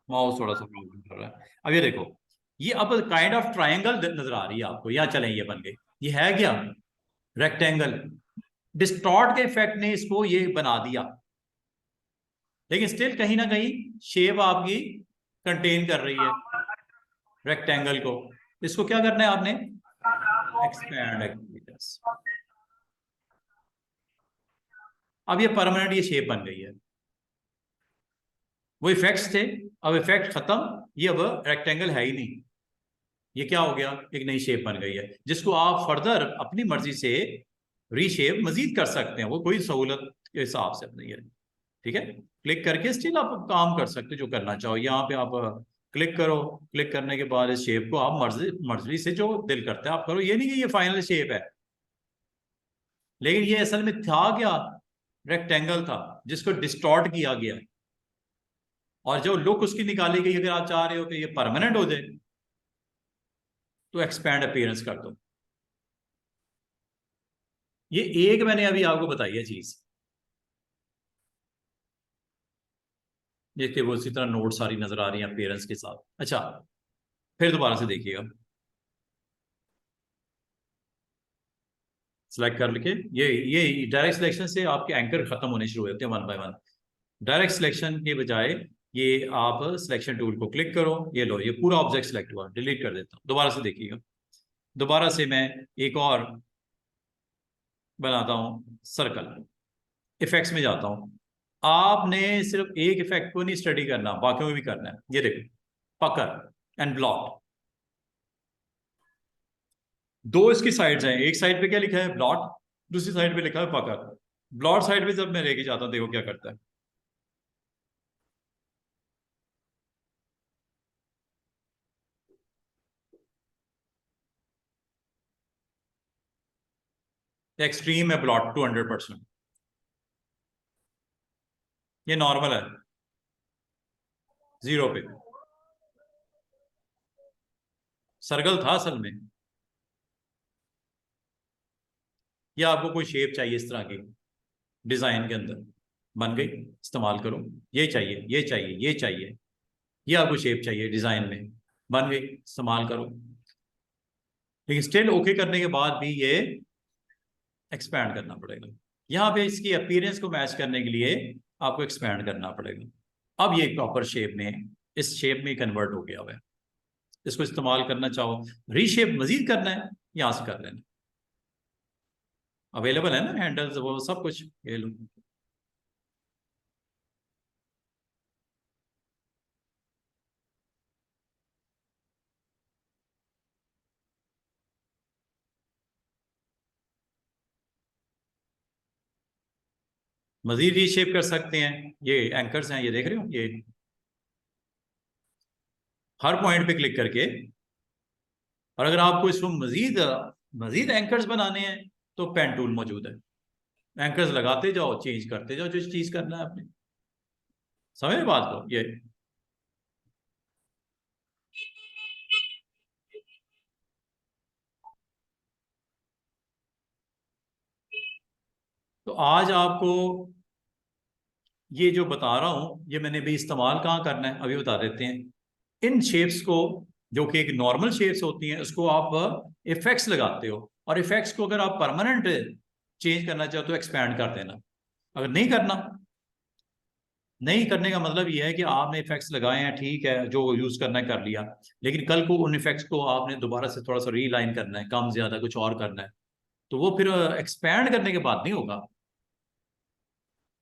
माउस थोड़ा सा प्रॉब्लम कर रहा है। अब ये देखो, ये अब काइंड ऑफ ट्रायंगल नजर आ रही है आपको, यहाँ चलें ये बन गई। ये है क्या? रेक्टेंगल। डिस्टॉर्ट के इफेक्ट ने इसको ये बना दिया, लेकिन स्टिल कहीं ना कहीं शेप आपकी कंटेन कर रही है रेक्टेंगल को। इसको क्या करना है आपने? एक्सपैंड। अब ये परमानेंट ये शेप बन गई है। वो इफेक्ट्स थे, अब इफेक्ट खत्म, ये अब रेक्टेंगल है ही नहीं। ये क्या हो गया? एक नई शेप बन गई है जिसको आप फर्दर अपनी मर्जी से रीशेप मजीद कर सकते हैं, वो कोई सहूलत के हिसाब से अपनी है। ठीक है, क्लिक करके स्टिल आप काम कर सकते हो जो करना चाहो। यहाँ पे आप क्लिक करो, क्लिक करने के बाद इस शेप को आप मर्जी मर्जी से जो दिल करता है आप करो। ये नहीं कि ये फाइनल शेप है, लेकिन ये असल में था क्या? रेक्टेंगल था जिसको डिस्टॉर्ट किया गया, और जो लुक उसकी निकाली गई अगर आप चाह रहे हो कि ये परमानेंट हो जाए तो एक्सपैंड अपीयरेंस कर दो। ये एक मैंने अभी आपको बताई है चीज, देखिए वो उसी तरह नोट सारी नजर आ रही है अपीयरेंस के साथ। अच्छा, फिर दोबारा से देखिएगा, सिलेक्ट कर लेके ये डायरेक्ट सिलेक्शन से आपके एंकर खत्म होने शुरू हो जाते हैं one by one. Direct selection के बजाय ये आप सिलेक्शन टूल को क्लिक करो, ये लो ये पूरा ऑब्जेक्ट सिलेक्ट हुआ, डिलीट कर देता हूँ। दोबारा से देखिएगा, दोबारा से मैं एक और बनाता हूँ सर्कल, इफेक्ट्स में जाता हूँ। आपने सिर्फ एक इफेक्ट को नहीं स्टडी करना, बाकियों को भी करना है। ये देखो, पकड़ एंड ब्लॉक, दो इसकी साइड्स हैं, एक साइड पे क्या लिखा है ब्लॉट, दूसरी साइड पे लिखा है पकड़। ब्लॉट साइड पे जब मैं लेके जाता हूँ देखो क्या करता है, एक्सट्रीम है ब्लॉट 200%। ये नॉर्मल है 0 पे। सर्कल था असल में। या आपको कोई शेप चाहिए इस तरह की डिजाइन के अंदर, बन गई, इस्तेमाल करो। ये चाहिए, ये चाहिए, ये चाहिए, ये आपको शेप चाहिए डिजाइन में, बन गई, इस्तेमाल करो। लेकिन स्टिल ओके करने के बाद भी ये एक्सपैंड करना पड़ेगा। यहाँ पे इसकी अपीयरेंस को मैच करने के लिए आपको एक्सपैंड करना पड़ेगा। अब ये प्रॉपर शेप में, इस शेप में कन्वर्ट हो गया हुआ है। इसको इस्तेमाल करना चाहो, रीशेप मजीद करना है, यहाँ से कर लेना, अवेलेबल है ना हैंडल्स वो सब कुछ, ये लो। मजीद रीशेप कर सकते हैं, ये एंकर्स हैं, ये देख रहे हो, ये हर पॉइंट पे क्लिक करके। और अगर आपको इसको मजीद मजीद एंकर्स बनाने हैं तो पेन टूल मौजूद है, एंकर्स लगाते जाओ, चेंज करते जाओ जो चीज करना है आपने। समझ रहे बात को, ये तो आज आपको ये जो बता रहा हूं, ये मैंने भी इस्तेमाल कहाँ करना है अभी बता देते हैं। इन शेप्स को, जो कि एक नॉर्मल शेप्स होती हैं, उसको आप इफेक्ट्स लगाते हो, और इफेक्ट्स को अगर आप परमानेंट चेंज करना चाहो तो एक्सपैंड कर देना। अगर नहीं करना, नहीं करने का मतलब ये है कि आपने इफेक्ट्स लगाए हैं, ठीक है, जो यूज करना है कर लिया, लेकिन कल को उन इफेक्ट्स को आपने दोबारा से थोड़ा सा रीलाइन करना है, कम ज्यादा कुछ और करना है, तो वो फिर एक्सपैंड करने के बाद नहीं होगा।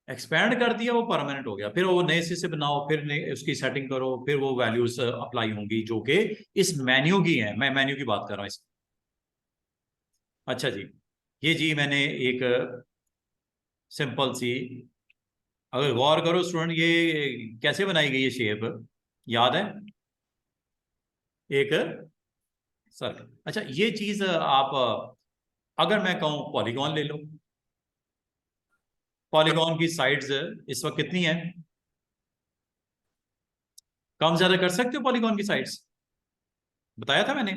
एक्सपैंड कर दिया, वो परमानेंट हो गया, फिर वो नए से बनाओ, फिर उसकी सेटिंग करो, फिर वो वैल्यूज अप्लाई होंगी जो कि इस मेन्यू की है। मैं मेन्यू की बात कर रहा हूँ इस। अच्छा जी, ये जी मैंने एक सिंपल सी, अगर गौर करो स्टूडेंट, ये कैसे बनाई गई है शेप, याद है? एक सर्कल। अच्छा, ये चीज आप अगर मैं कहूं पॉलीगॉन ले लो, पॉलीगॉन की साइड्स इस वक्त कितनी है? कम ज्यादा कर सकते हो पॉलीगॉन की साइड्स, बताया था मैंने।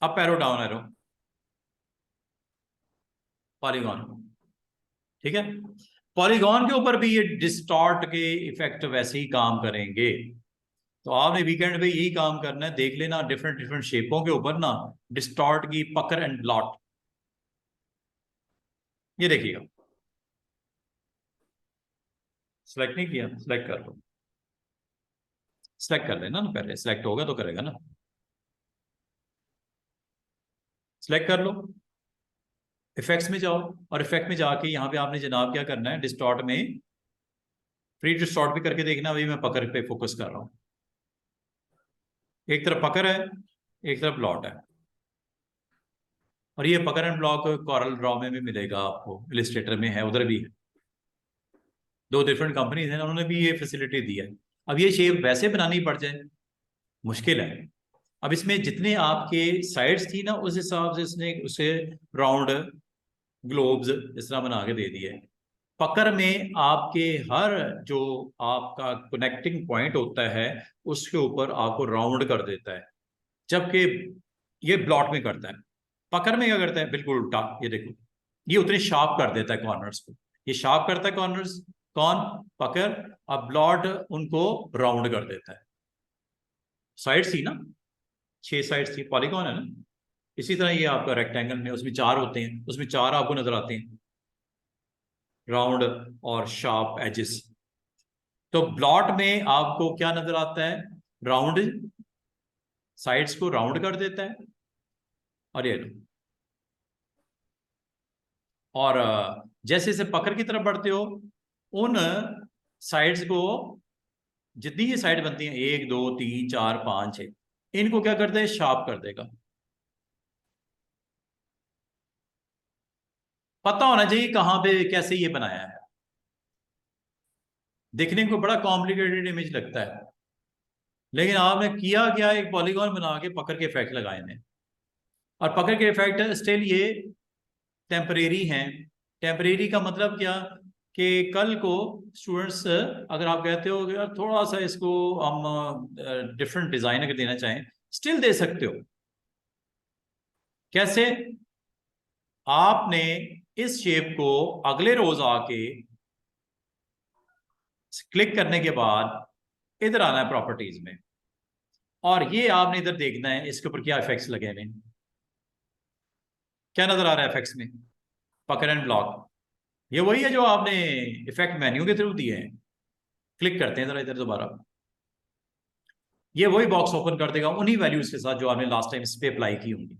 अब पैरो डाउन एरो, पॉलीगॉन, ठीक है। पॉलीगॉन के ऊपर भी ये डिस्टॉर्ट के इफेक्ट वैसे ही काम करेंगे। तो आपने वीकेंड पे यही काम करना है, देख लेना डिफरेंट डिफरेंट शेपों के ऊपर ना डिस्टॉर्ट की पकड़ एंड ब्लॉट, ये देखिएगा। सिलेक्ट नहीं किया, सिलेक्ट कर लो, सिलेक्ट कर लेना ना, पहले सिलेक्ट होगा तो करेगा ना। सिलेक्ट कर लो, इफेक्ट्स में जाओ, और इफेक्ट में जाके यहाँ पे आपने जनाब क्या करना है, डिस्टॉर्ट में फ्री डिस्टॉर्ट भी करके देखना। अभी मैं पकड़ पे फोकस कर रहा हूँ, एक तरफ पकड़ है, एक तरफ ब्लॉट है। और ये पकड़ एंड ब्लॉक कॉरल ड्रॉ में भी मिलेगा आपको, इलिस्ट्रेटर में है, उधर भी है। दो डिफरेंट कंपनीज हैं, उन्होंने भी ये फैसिलिटी दी है। अब ये शेप वैसे बनानी पड़ जाए, मुश्किल है। अब इसमें जितने आपके साइड्स थी ना, उस हिसाब से इसने उसे राउंड ग्लोब्स इस तरह बना के दे दिए। पकड़ में आपके हर जो आपका कनेक्टिंग पॉइंट होता है, उसके ऊपर आपको राउंड कर देता है, जबकि ये ब्लॉट में करता है। पकड़ में क्या करता है, बिल्कुल उल्टा, ये देखो, ये उतने शार्प कर देता है कॉर्नर्स को, ये शार्प करता है कॉर्नर्स, कौन? पकड़। अब ब्लॉट उनको राउंड कर देता है। साइड्स थी ना, 6 साइड्स थी, पॉलीगॉन है ना। इसी तरह ये आपका रेक्टेंगल में, उसमें 4 होते हैं, उसमें 4 आपको नजर आते हैं, राउंड और शार्प एजेस। तो ब्लॉट में आपको क्या नजर आता है? राउंड, साइड्स को राउंड कर देता है। और ये लो, और जैसे जैसे पकड़ की तरफ बढ़ते हो, उन साइड्स को, जितनी ये साइड बनती हैं, 1 2 3 4 5 6, इनको क्या करते हैं, शार्प कर देगा। पता होना चाहिए कहाँ पे कैसे ये बनाया है। देखने को बड़ा कॉम्प्लिकेटेड इमेज लगता है, लेकिन आपने किया क्या, एक पॉलीगॉन बना के पकड़ के इफेक्ट लगाए ने। और पकड़ के इफेक्ट स्टिल ये टेम्परेरी हैं। टेम्परेरी का मतलब क्या, कि कल को स्टूडेंट्स, अगर आप कहते हो कि यार थोड़ा सा इसको हम डिफरेंट डिजाइन अगर देना चाहें, स्टिल दे सकते हो। कैसे, आपने इस शेप को अगले रोज आके क्लिक करने के बाद इधर आना है प्रॉपर्टीज में, और ये आपने इधर देखना है इसके ऊपर क्या इफेक्ट्स लगे हैं। क्या नजर आ रहा है इफेक्ट्स में? पकड़ एंड ब्लॉक, ये वही है जो आपने इफेक्ट मेन्यू के थ्रू दिए हैं। क्लिक करते हैं जरा इधर दोबारा, ये वही बॉक्स ओपन कर देगा उन्हीं वैल्यूज के साथ जो आपने लास्ट टाइम इस पे अप्लाई की होंगी।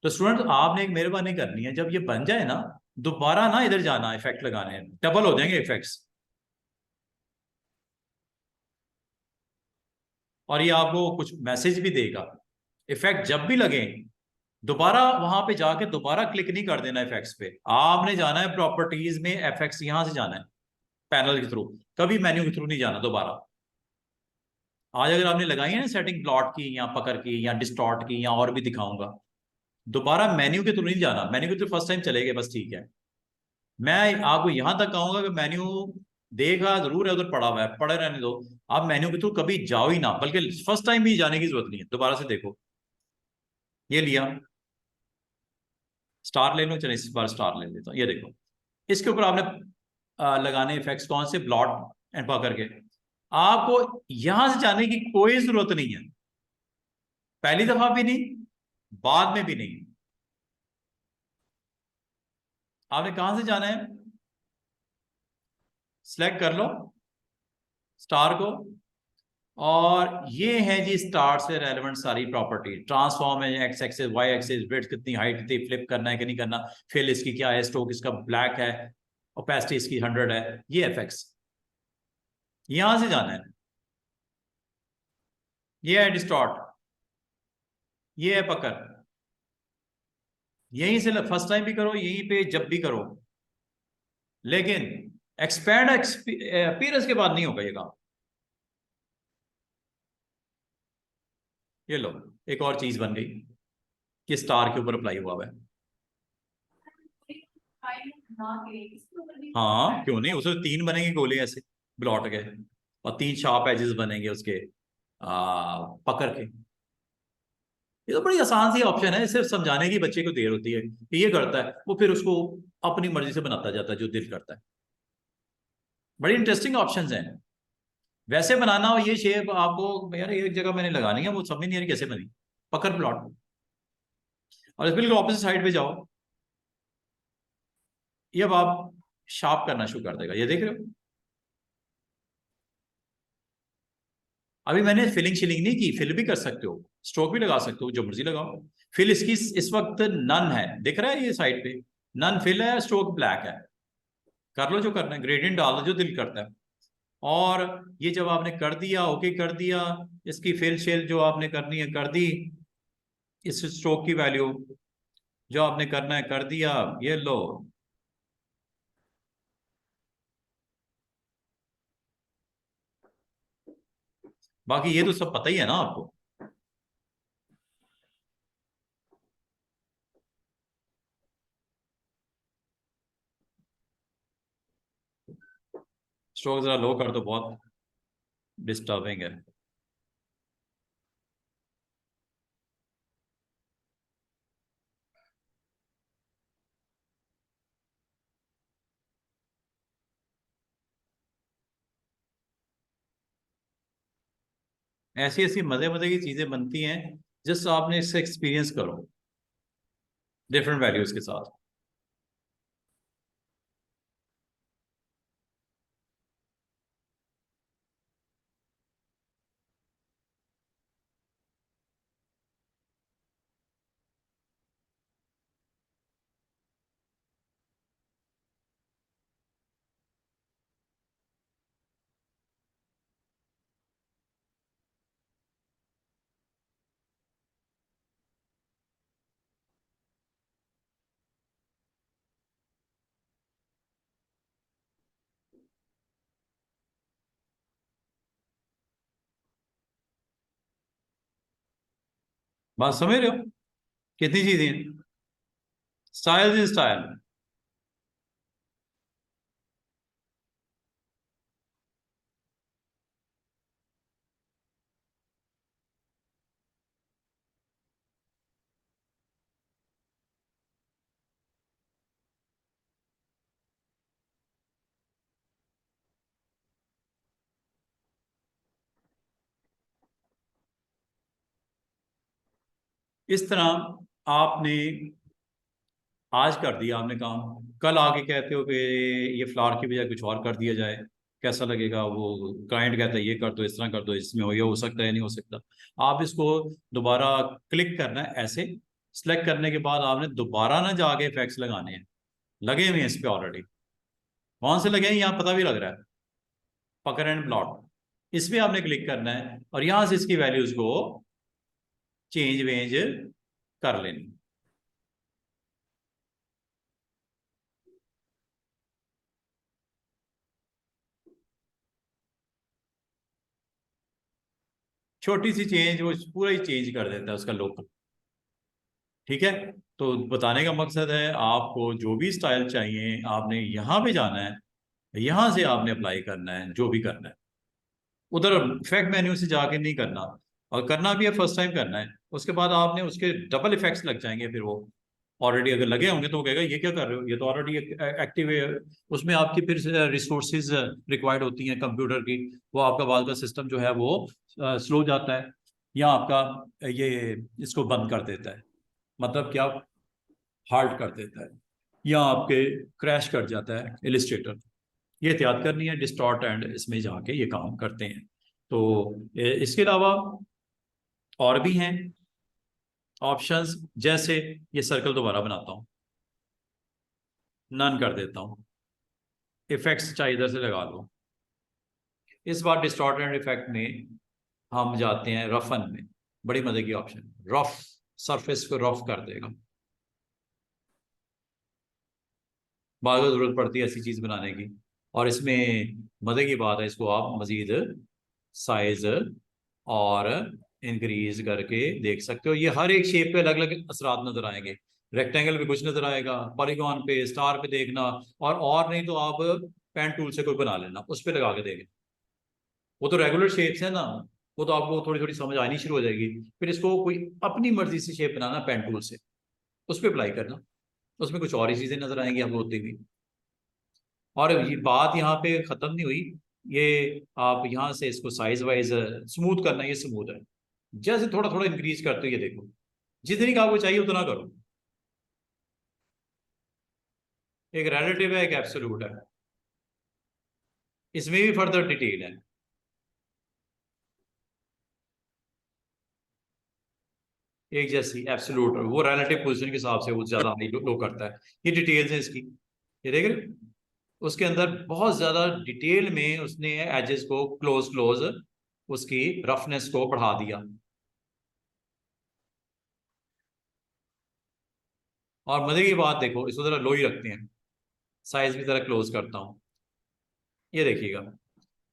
तो स्टूडेंट आपने एक मेहरबानी करनी है, जब ये बन जाए ना, दोबारा ना इधर जाना इफेक्ट लगाने, डबल हो जाएंगे इफेक्ट्स। और ये आपको कुछ मैसेज भी देगा। इफेक्ट जब भी लगे, दोबारा वहां पे जाके दोबारा क्लिक नहीं कर देना इफेक्ट्स पे, आपने जाना है प्रॉपर्टीज में, इफेक्ट्स यहां से जाना है पैनल के थ्रू, कभी मेन्यू के थ्रू नहीं जाना दोबारा। आज अगर आपने लगाई है ना सेटिंग प्लॉट की या पकड़ की या डिस्टॉर्ट की या और भी दिखाऊंगा, दोबारा मेन्यू के थ्रू नहीं जाना। मेन्यू के थ्रू फर्स्ट टाइम चले गए बस, ठीक है। मैं आपको यहां तक कहूंगा कि मेन्यू देखा जरूर है, उधर पड़ा हुआ है, पड़े रहने दो। आप मेन्यू के थ्रू कभी जाओ ही ना, बल्कि फर्स्ट टाइम भी जाने की जरूरत नहीं है, दोबारा से देखो। ये लिया, स्टार ले लो, चलो इस बार स्टार ले लेता हूँ। ये देखो, इसके ऊपर आपने लगाने इफेक्ट्स कौन से, ब्लॉट एंड पकड़ के। आपको यहां से जाने की कोई जरूरत नहीं है, पहली दफा भी नहीं, बाद में भी नहीं। आपने कहां से जाना है, सिलेक्ट कर लो स्टार को, और ये है जी स्टार से रेलेवेंट सारी प्रॉपर्टी। ट्रांसफॉर्म है, X axis Y axis, width कितनी, हाइट कितनी, फ्लिप करना है कि नहीं करना, फिल इसकी क्या है, स्ट्रोक इसका ब्लैक है, ओपेसिटी इसकी 100 है, ये एफेक्ट्स यहां से जाना है। ये है डिस्टॉर्ट, ये है पकड़। यहीं से फर्स्ट टाइम भी करो, यहीं पे जब भी करो, लेकिन एक्सपैंड अपीयरेंस के बाद नहीं होगा ये काम। ये लो, एक और चीज बन गई कि स्टार के ऊपर अप्लाई हुआ है। हाँ क्यों नहीं, उसमें 3 बनेंगे गोले ऐसे ब्लॉट के, और 3 शार्प एजेस बनेंगे उसके पकड़ के। ये तो बड़ी आसान सी ऑप्शन है, सिर्फ समझाने की बच्चे को देर होती है कि ये करता है, वो फिर उसको अपनी मर्जी से बनाता जाता है जो दिल करता है। बड़ी इंटरेस्टिंग ऑप्शंस हैं। वैसे बनाना हो ये शेप आपको, यार एक जगह मैंने लगानी है, वो समझ नहीं आ रही कैसे बनी, पकड़ प्लॉट। और इस बिल्कुल ऑपोजिट साइड पे जाओ, ये अब आप शार्प करना शुरू कर देगा, ये देख रहे हो। अभी मैंने फिलिंग शिलिंग नहीं की, फिल भी कर सकते हो, स्ट्रोक भी लगा सकते हो, जो मर्जी लगाओ। फिल इसकी इस वक्त नन है, दिख रहा है ये साइड पे, नन फिल है, स्ट्रोक ब्लैक है। कर लो जो करना है, ग्रेडियंट डाल दो जो दिल करता है। और ये जब आपने कर दिया, ओके कर दिया, इसकी फिल शेल जो आपने करनी है कर दी, इस स्ट्रोक की वैल्यू जो आपने करना है कर दिया, ये लो। बाकी ये तो सब पता ही है ना आपको। स्ट्रोक जरा लो कर दो, बहुत डिस्टर्बिंग है। ऐसी ऐसी मजे मजे की चीजें बनती हैं, जिस आपने इससे एक्सपीरियंस करो डिफरेंट वैल्यूज के साथ। बात समझ रहे हो? कितनी चीजें, स्टाइल स्टाइल। इस तरह आपने आज कर दिया आपने काम, कल आके कहते हो कि ये फ्लावर की बजाय कुछ और कर दिया जाए, कैसा लगेगा? वो क्लाइंट कहता है ये कर दो, इस तरह कर दो, इसमें हो, ये हो सकता है, नहीं हो सकता। आप इसको दोबारा क्लिक करना है ऐसे, सिलेक्ट करने के बाद आपने दोबारा ना जाके इफेक्ट्स लगाने हैं, लगे हुए हैं इस पे ऑलरेडी। कौन से लगे हैं यहाँ पता भी लग रहा है, पकड़ एंड प्लॉट। इसमें आपने क्लिक करना है और यहां से इसकी वैल्यूज को चेंज वेंज कर लेनी। छोटी सी चेंज वो पूरा ही चेंज कर देता है उसका लुक। ठीक है, तो बताने का मकसद है आपको जो भी स्टाइल चाहिए आपने यहाँ पे जाना है, यहाँ से आपने अप्लाई करना है जो भी करना है। उधर इफेक्ट मेन्यू से जाके नहीं करना, और करना भी है फर्स्ट टाइम करना है। उसके बाद आपने उसके डबल इफेक्ट्स लग जाएंगे, फिर वो ऑलरेडी अगर लगे होंगे तो वो कहेगा ये क्या कर रहे हो, ये तो ऑलरेडी एक्टिव है। उसमें आपकी फिर रिसोर्सेज रिक्वायर्ड होती हैं कंप्यूटर की, वो आपका बाद का सिस्टम जो है वो स्लो जाता है, या आपका ये इसको बंद कर देता है, मतलब क्या, हार्ड कर देता है, या आपके क्रैश कर जाता है इलिस्ट्रेटर। ये एहतियात करनी है, डिस्टॉर्ट एंड इसमें जाके ये काम करते हैं। तो इसके अलावा और भी हैं ऑप्शंस, जैसे ये सर्कल दोबारा बनाता हूँ, नन कर देता हूँ, इफेक्ट्स चाहिए इधर से लगा लो। इस बार डिस्टॉर्ट एंड इफेक्ट में हम जाते हैं रफन में, बड़ी मजे की ऑप्शन, रफ, सरफेस को रफ कर देगा। बाद में जरूरत पड़ती है ऐसी चीज बनाने की, और इसमें मजे की बात है, इसको आप मजीद साइज और इंक्रीज करके देख सकते हो। ये हर एक शेप पे अलग अलग असरात नजर आएंगे। रेक्टेंगल पे कुछ नजर आएगा, पॉलीगॉन पे, स्टार पे देखना, और नहीं तो आप पेन टूल से कोई बना लेना, उस पर लगा के देखना। वो तो रेगुलर शेप्स है ना, वो तो आपको थोड़ी थोड़ी समझ आनी शुरू हो जाएगी। फिर इसको कोई अपनी मर्जी से शेप बनाना पेन टूल से, उस पर अप्लाई करना, उसमें कुछ और ही चीजें नजर आएंगी आपको होती हुई। और ये बात यहाँ पे खत्म नहीं हुई, ये आप यहाँ से इसको साइज वाइज स्मूथ करना, ये स्मूथ है। जैसे थोड़ा थोड़ा इंक्रीज करते हो, ये देखो, जितनी का आपको चाहिए उतना करो। एक रिलेटिव है, एक एब्सोल्यूट है, इसमें भी फर्दर डिटेल है। एक जैसी एब्सोल्यूट, वो रिलेटिव पोजीशन के हिसाब से वो ज्यादा हाई लो करता है। ये डिटेल्स है इसकी, ये देख रहे हो? उसके अंदर बहुत ज्यादा डिटेल में उसने एजेस को क्लोज क्लोज, उसकी रफनेस को बढ़ा दिया। और मजे की बात देखो, इसको जरा लो ही रखते हैं, साइज भी जरा क्लोज करता हूँ, ये देखिएगा।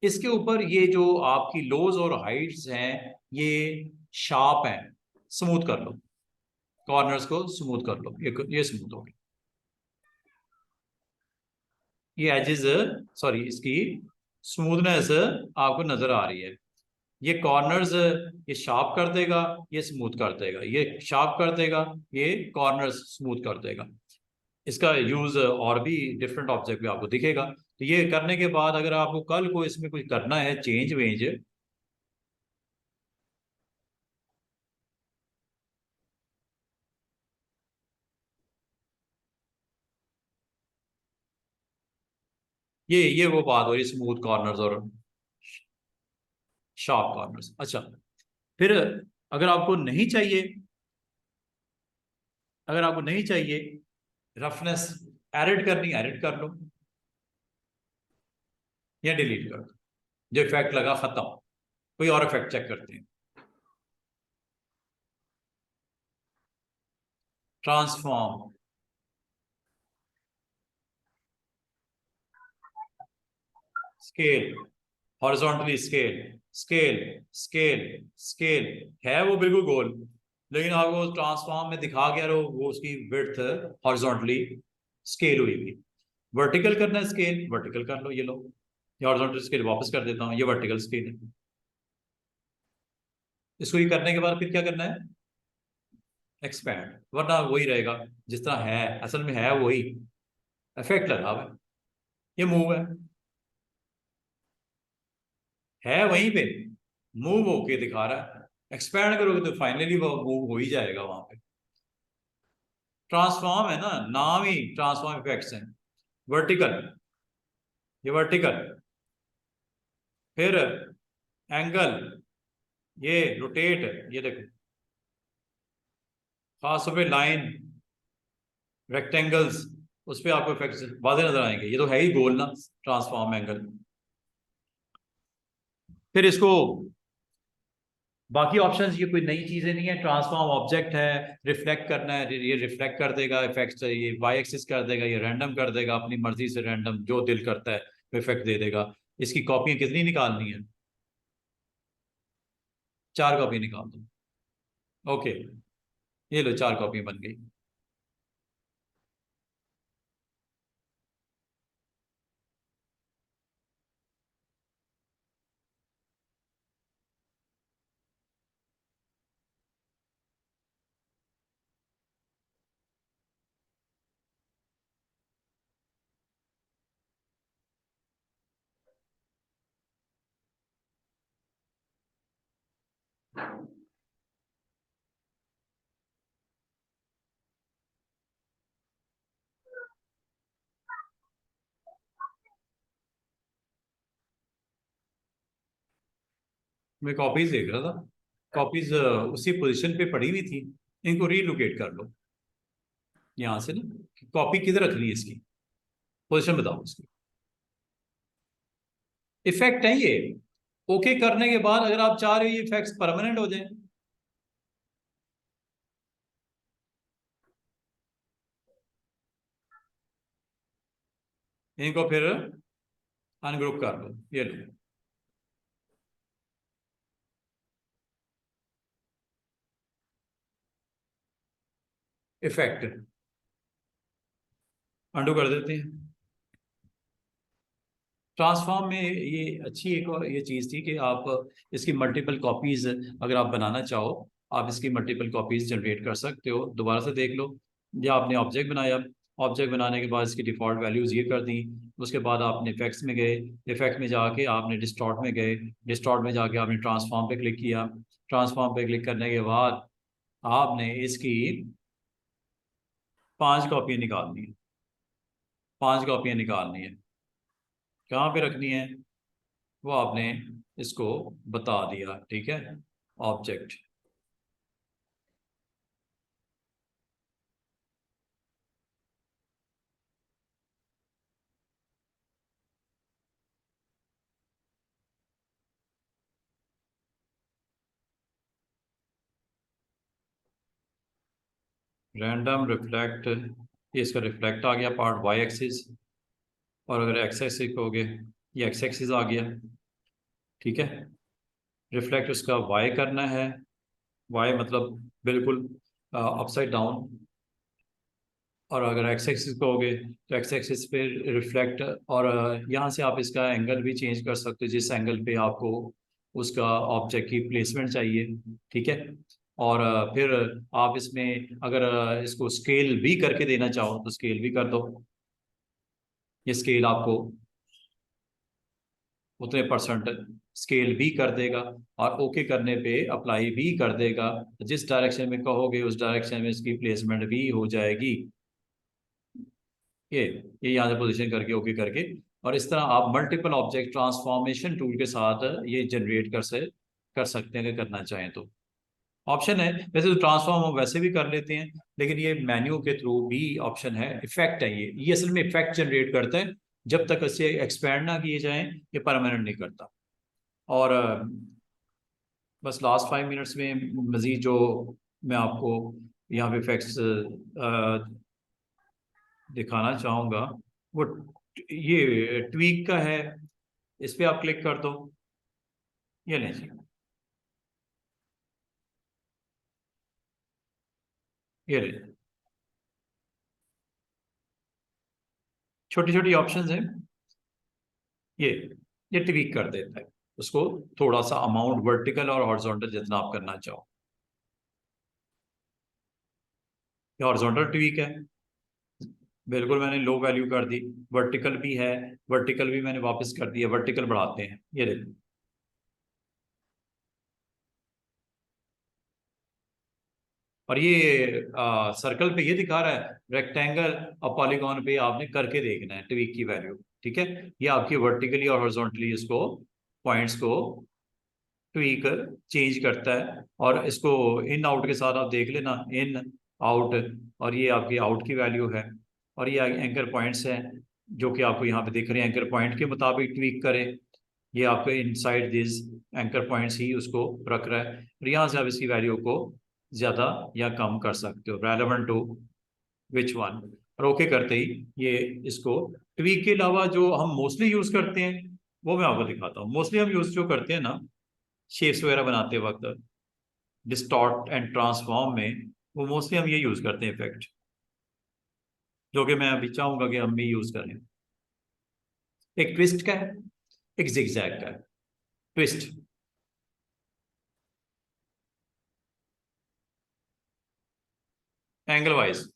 इसके ऊपर ये जो आपकी लोज और हाइट्स हैं, ये शार्प हैं, स्मूथ कर लो, कॉर्नर्स को स्मूथ कर लो, ये स्मूथ हो गया। ये एजेस, सॉरी, इसकी स्मूथनेस आपको नजर आ रही है। ये कॉर्नर्स ये शार्प कर देगा, ये स्मूथ कर देगा, ये शार्प कर देगा, ये कॉर्नर्स स्मूथ कर देगा। इसका यूज और भी डिफरेंट ऑब्जेक्ट में आपको दिखेगा। तो ये करने के बाद अगर आपको कल को इसमें कुछ करना है चेंज वेंज, ये वो बात हो रही स्मूथ कॉर्नर्स और शार्प कॉर्नर्स। अच्छा, फिर अगर आपको नहीं चाहिए, अगर आपको नहीं चाहिए रफनेस एडिट करनी, एडिट कर लो, या डिलीट कर दो। जो इफेक्ट लगा खत्म, कोई और इफेक्ट चेक करते हैं। Transform, scale, horizontally scale, scale, scale, scale, है वो बिल्कुल गोल, लेकिन आपको ट्रांसफॉर्म में दिखा गया रहो वो उसकी विड्थ हॉरिजॉन्टली स्केल हुई हुई। वर्टिकल करना है स्केल, वर्टिकल कर लो, ये लो, ये हॉरिजॉन्टल स्केल वापस कर देता हूँ, ये वर्टिकल स्केल है। इसको ये करने के बाद फिर क्या करना है, एक्सपैंड, वरना वही रहेगा जिस तरह है, असल में है वही, इफेक्ट लगा हुआ है, ये मूव है वहीं पे, मूव होके दिखा रहा है। एक्सपैंड करोगे तो फाइनली वो मूव हो ही जाएगा वहां पे। ट्रांसफॉर्म है ना, नाम ही ट्रांसफॉर्म इफेक्ट्स है। वर्टिकल, ये वर्टिकल, फिर एंगल, ये रोटेट, ये देखो खासतौर पे लाइन, रेक्टेंगल्स, उस पर आपको इफेक्ट्स वाजे नजर आएंगे। ये तो है ही गोल ना, ट्रांसफॉर्म एंगल। फिर इसको बाकी ऑप्शंस, ये कोई नई चीजें नहीं है, ट्रांसफॉर्म ऑब्जेक्ट है, रिफ्लेक्ट करना है, ये रिफ्लेक्ट कर देगा इफेक्ट, ये वाई एक्सिस कर देगा, ये रैंडम कर देगा, अपनी मर्जी से रैंडम जो दिल करता है इफेक्ट दे देगा। इसकी कॉपियां कितनी निकालनी है, 4 कॉपी निकाल दो। ओके, ये लो 4 कॉपी बन गई। मैं कॉपीज देख रहा था, कॉपीज उसी पोजीशन पे पड़ी हुई थी, इनको रीलोकेट कर लो यहाँ से ना। कॉपी किधर रखनी है इसकी, पोजीशन बताओ इसकी। इफेक्ट है ये, ओके करने के बाद अगर आप चाह रहे हो ये इफेक्ट्स परमानेंट हो जाए, इनको फिर अनग्रुप कर लो, ये लो। इफेक्ट अंडू कर देते हैं। ट्रांसफॉर्म में ये अच्छी एक और ये चीज़ थी कि आप इसकी मल्टीपल कॉपीज अगर आप बनाना चाहो, आप इसकी मल्टीपल कॉपीज जनरेट कर सकते हो, दोबारा से देख लो। या आपने ऑब्जेक्ट बनाया, ऑब्जेक्ट बनाने के बाद इसकी डिफ़ॉल्ट वैल्यूज़ ये कर दी, उसके बाद आपने इफेक्ट्स में गए, इफेक्ट में जाके आपने डिस्टॉर्ट में गए, डिस्टॉर्ट में जाके आपने ट्रांसफॉर्म पे क्लिक किया, ट्रांसफॉर्म पे क्लिक करने के बाद आपने इसकी 5 कॉपियाँ निकालनी है, 5 कॉपियाँ निकालनी है। कहाँ पे रखनी है वो आपने इसको बता दिया, ठीक है। ऑब्जेक्ट, रैंडम रिफ्लेक्ट, ये इसका रिफ्लेक्ट आ गया पार्ट वाई एक्सिस, और अगर एक्स एक्सिस कहोगे ये एक्स एक्सिस आ गया, ठीक है। रिफ्लेक्ट उसका वाई करना है, वाई मतलब बिल्कुल अपसाइड डाउन, और अगर एक्स एक्सिस कहोगे तो एक्स एक्सिस पे रिफ्लेक्ट, और यहाँ से आप इसका एंगल भी चेंज कर सकते हो जिस एंगल पे आपको उसका ऑब्जेक्ट की प्लेसमेंट चाहिए, ठीक है। और फिर आप इसमें अगर इसको स्केल भी करके देना चाहो तो स्केल भी कर दो, ये स्केल आपको उतने परसेंट स्केल भी कर देगा, और ओके करने पे अप्लाई भी कर देगा, जिस डायरेक्शन में कहोगे उस डायरेक्शन में इसकी प्लेसमेंट भी हो जाएगी। ये ये यहाँ से पोजीशन करके ओके करके, और इस तरह आप मल्टीपल ऑब्जेक्ट ट्रांसफॉर्मेशन टूल के साथ ये जनरेट कर सकते हैं अगर करना चाहें तो। ऑप्शन है वैसे तो ट्रांसफॉर्म हम वैसे भी कर लेते हैं, लेकिन ये मेन्यू के थ्रू भी ऑप्शन है। इफेक्ट है ये असल में इफेक्ट जनरेट करता है, जब तक इसे एक्सपेंड ना किए जाएं ये परमानेंट नहीं करता। और बस लास्ट 5 मिनट्स में मजीद जो मैं आपको यहाँ पे इफेक्ट्स दिखाना चाहूँगा वो ये ट्वीक का है, इस पे आप क्लिक कर दो, ये नहीं जी। ये रहे, छोटी छोटी ऑप्शंस हैं। ये ये ट्वीक कर देता है उसको, थोड़ा सा अमाउंट वर्टिकल और हॉरिजॉन्टल जितना आप करना चाहो। ये हॉरिजॉन्टल ट्वीक है, बिल्कुल मैंने लो वैल्यू कर दी। वर्टिकल भी है, वर्टिकल भी मैंने वापस कर दिया, वर्टिकल बढ़ाते हैं, ये देखो। और ये सर्कल पे ये दिखा रहा है रेक्टेंगल और पॉलीगॉन पे आपने करके देखना है ट्वीक की वैल्यू। ठीक है, ये आपकी वर्टिकली और हॉरिजॉन्टली इसको पॉइंट्स को ट्वीक चेंज करता है। और इसको इन आउट के साथ आप देख लेना, इन आउट, और ये आपकी आउट की वैल्यू है। और ये एंकर पॉइंट्स हैं जो कि आपको यहाँ पे दिख रहे हैं, एंकर पॉइंट के मुताबिक ट्वीक करें। ये आपके इनसाइड दिस एंकर पॉइंट्स ही उसको रख रहा है, और यहाँ से आप इसकी वैल्यू को ज्यादा या कम कर सकते हो, रेलेवेंट टू विच वन। और ओके करते ही ये इसको ट्वीक के अलावा जो हम मोस्टली यूज करते हैं वो मैं आपको दिखाता हूँ। मोस्टली हम यूज जो करते हैं ना शेप्स वगैरह बनाते वक्त, डिस्टॉर्ट एंड ट्रांसफॉर्म में, वो मोस्टली हम ये यूज करते हैं इफेक्ट, जो कि मैं अभी चाहूंगा कि हम भी यूज करें। एक ट्विस्ट का है, एक जिगजैग का है। Twist, angle wise.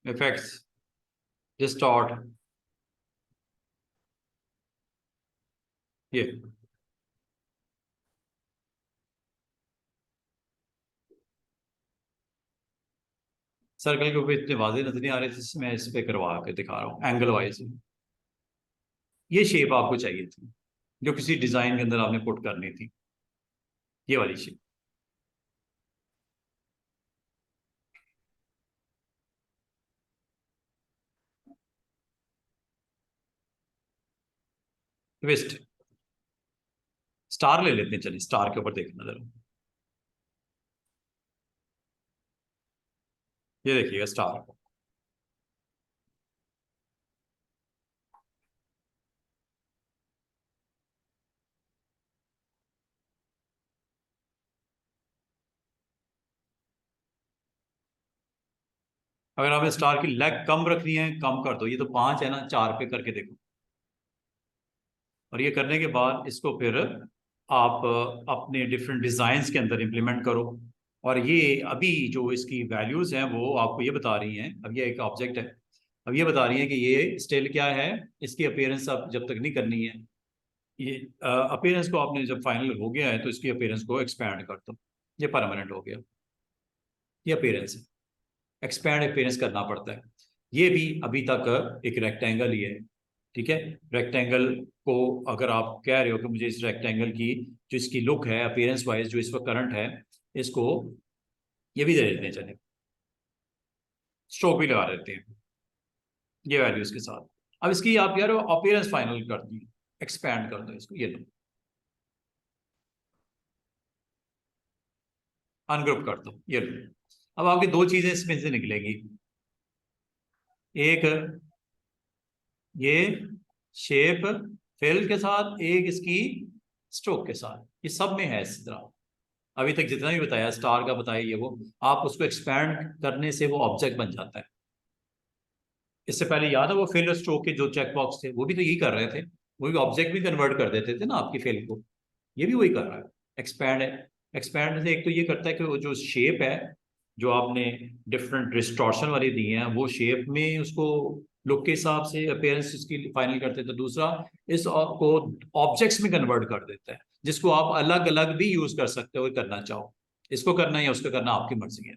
Effects, distort, ये सर्कल के ऊपर इतने वाजे नजर नहीं आ रहे थे, मैं इस पे करवा के दिखा रहा हूँ एंगल वाइज। ये शेप आपको चाहिए थी जो किसी डिजाइन के अंदर आपने पुट करनी थी, ये वाली शेप। ट्विस्ट, स्टार ले लेते हैं, चलिए स्टार के ऊपर देखना जरा। ये देखिएगा स्टार। अगर आपने स्टार की लेग कम रखनी है कम कर दो, ये तो 5 है ना, 4 पे करके देखो। और ये करने के बाद इसको फिर आप अपने डिफरेंट डिजाइन के अंदर इंप्लीमेंट करो। और ये अभी जो इसकी वैल्यूज हैं वो आपको ये बता रही हैं, अब ये एक ऑब्जेक्ट है, अब ये बता रही है कि ये स्टिल क्या है, इसकी अपीयरेंस आप जब तक नहीं करनी है। ये अपीयरेंस को आपने जब फाइनल हो गया है तो इसकी अपीयरेंस को एक्सपैंड कर दो, ये परमानेंट हो गया। ये अपीयरेंस है, एक्सपैंड अपीयरेंस करना पड़ता है। ये भी अभी तक एक रेक्टेंगल ही है। ठीक है, रेक्टेंगल को अगर आप कह रहे हो कि मुझे इस रेक्टेंगल की जो इसकी लुक है अपीयरेंस वाइज जो इस वक्त करंट है, इसको ये भी दे देते हैं, चले स्ट्रोक भी लगा देते हैं ये वैल्यूज के साथ। अब इसकी आप यार अपीयरेंस फाइनल कर दी, एक्सपैंड कर दो इसको, ये लो अनग्रुप कर दो, ये लो। अब आपकी दो चीजें इसमें से निकलेंगी, एक ये शेप फिल के साथ, एक इसकी स्ट्रोक के साथ, ये सब में है इस तरह। अभी तक जितना भी बताया स्टार का बताया ये वो, आप उसको एक्सपैंड करने से वो ऑब्जेक्ट बन जाता है। इससे पहले याद है वो फिल और स्ट्रोक के जो चेक बॉक्स थे वो भी तो यही कर रहे थे, वो भी ऑब्जेक्ट भी कन्वर्ट कर देते थे ना आपकी फिल को। ये भी वही कर रहा है, एक्सपैंड है। एक्सपैंड से एक तो ये करता है कि वो जो शेप है जो आपने डिफरेंट डिस्टॉर्शन वाली दी है वो शेप में उसको लुक के हिसाब से अपीयरेंस इसकी फाइनल करते हैं। तो दूसरा इस को ऑब्जेक्ट्स में कन्वर्ट कर देता है, जिसको आप अलग अलग भी यूज कर सकते हो करना चाहो, इसको करना या उसको करना आपकी मर्जी है।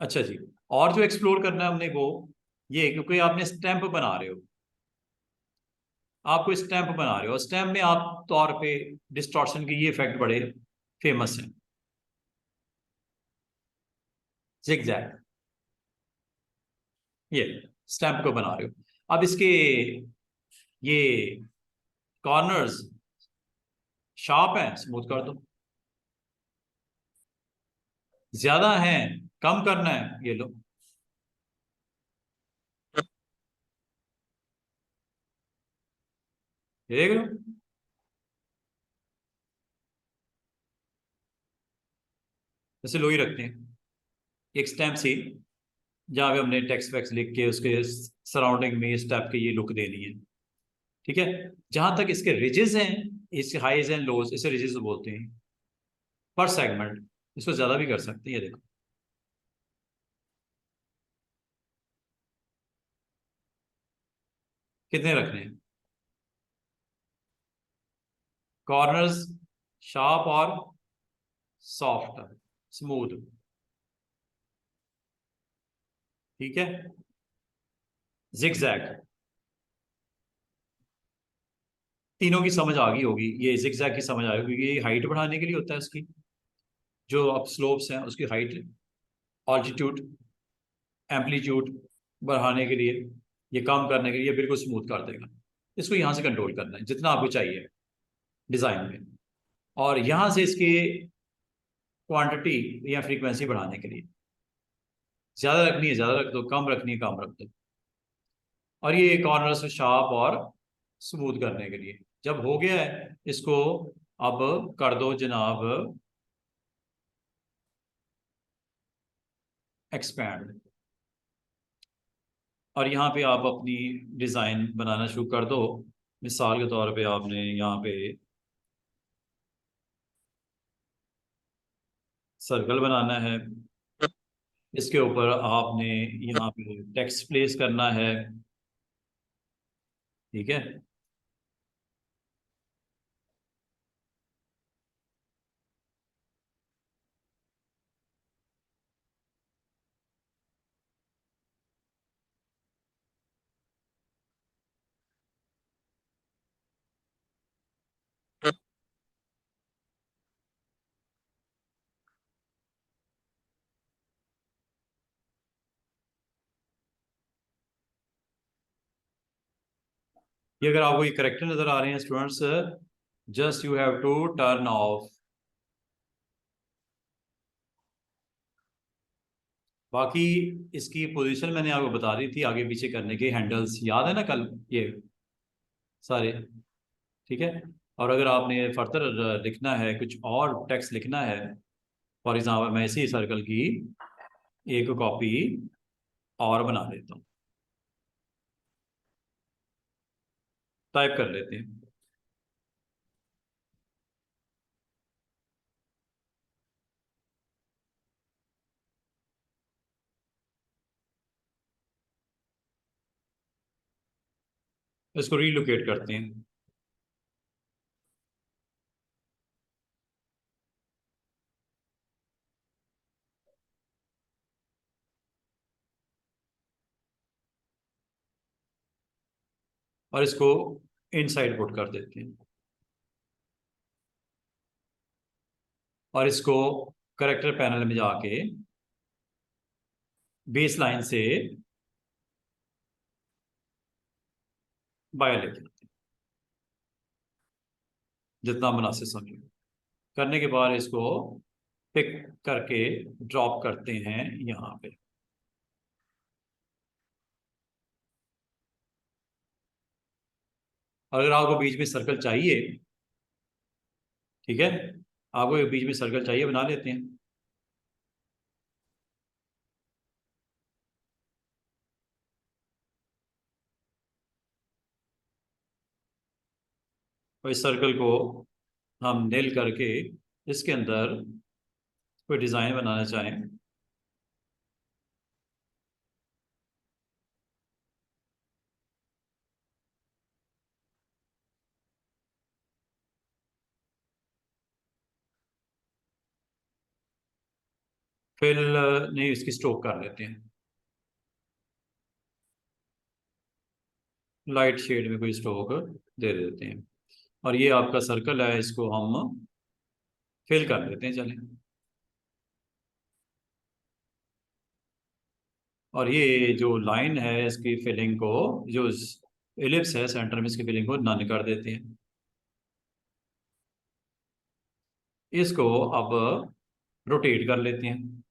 अच्छा जी, और जो एक्सप्लोर करना है हमने वो ये, क्योंकि आपने स्टैंप बना रहे हो, आपको स्टैंप बना रहे हो, स्टैंप में आप तौर पे डिस्टॉर्शन के ये इफेक्ट बड़े फेमस हैं, जिगजैग। ये स्टैंप को बना रहे हो, अब इसके ये कॉर्नर्स शार्प है, स्मूथ कर दो। ज्यादा है, कम करना है, ये लो। ये देख लो। जैसे लोई रखते हैं एक स्टैम्प सी, जहाँ पे हमने टेक्स्ट वैक्स लिख के उसके सराउंडिंग में इस टाइप की ये लुक देनी है। ठीक है। जहां तक इसके रिजेस हैं, इसके हाईज एंड लोज, इसे रिजेस बोलते हैं पर सेगमेंट। इसको ज्यादा भी कर सकते हैं, ये देखो। कितने रखने हैं? कॉर्नर्स शार्प और सॉफ्ट, स्मूथ। ठीक है। जिगजैग, तीनों की समझ आ गई होगी। ये जिगजैग की समझ आ गई क्योंकि ये हाइट बढ़ाने के लिए होता है उसकी, जो अब स्लोप्स हैं उसकी हाइट, ऑल्टीट्यूड, एम्पलीट्यूड बढ़ाने के लिए, ये कम करने के लिए, ये बिल्कुल स्मूथ कर देगा। इसको यहाँ से कंट्रोल करना है जितना आपको चाहिए डिजाइन में, और यहाँ से इसकी क्वांटिटी या फ्रीक्वेंसी बढ़ाने के लिए। ज्यादा रखनी है ज्यादा रख दो, कम रखनी है कम रख दो। और ये कॉर्नर्स शार्प और स्मूथ करने के लिए जब हो गया है, इसको अब कर दो जनाब एक्सपैंड। और यहाँ पे आप अपनी डिज़ाइन बनाना शुरू कर दो। मिसाल के तौर पे आपने यहाँ पे सर्कल बनाना है, इसके ऊपर आपने यहाँ पे टेक्स्ट प्लेस करना है। ठीक है। ये अगर आपको ये करेक्टर नजर आ रहे हैं students, just you have to turn off. बाकी इसकी पोजीशन मैंने आपको बता दी थी, आगे पीछे करने के हैंडल्स याद है ना कल, ये सारे। ठीक है। और अगर आपने फर्दर लिखना है, कुछ और टेक्स्ट लिखना है, फॉर एग्जाम्पल मैं इसी सर्कल की एक कॉपी और बना देता हूँ, टाइप कर लेते हैं। इसको रीलोकेट करते हैं। और इसको इनसाइड पुट कर देते हैं, और इसको करेक्टर पैनल में जाके बेस लाइन से बायो लिख लेते हैं, जितना मुनासिब समझो। करने के बाद इसको पिक करके ड्रॉप करते हैं यहाँ पे। और अगर आपको बीच में सर्कल चाहिए, ठीक है, आपको बीच में सर्कल चाहिए, बना लेते हैं। और इस सर्कल को हम नेल करके इसके अंदर कोई डिज़ाइन बनाना चाहें, फिर नहीं इसकी स्ट्रोक कर लेते हैं, लाइट शेड में कोई स्ट्रोक दे देते हैं। और ये आपका सर्कल है, इसको हम फिल कर लेते हैं, चलें। और ये जो लाइन है इसकी फिलिंग को, जो एलिप्स है सेंटर में, इसकी फिलिंग को नन कर देते हैं। इसको अब रोटेट कर लेते हैं।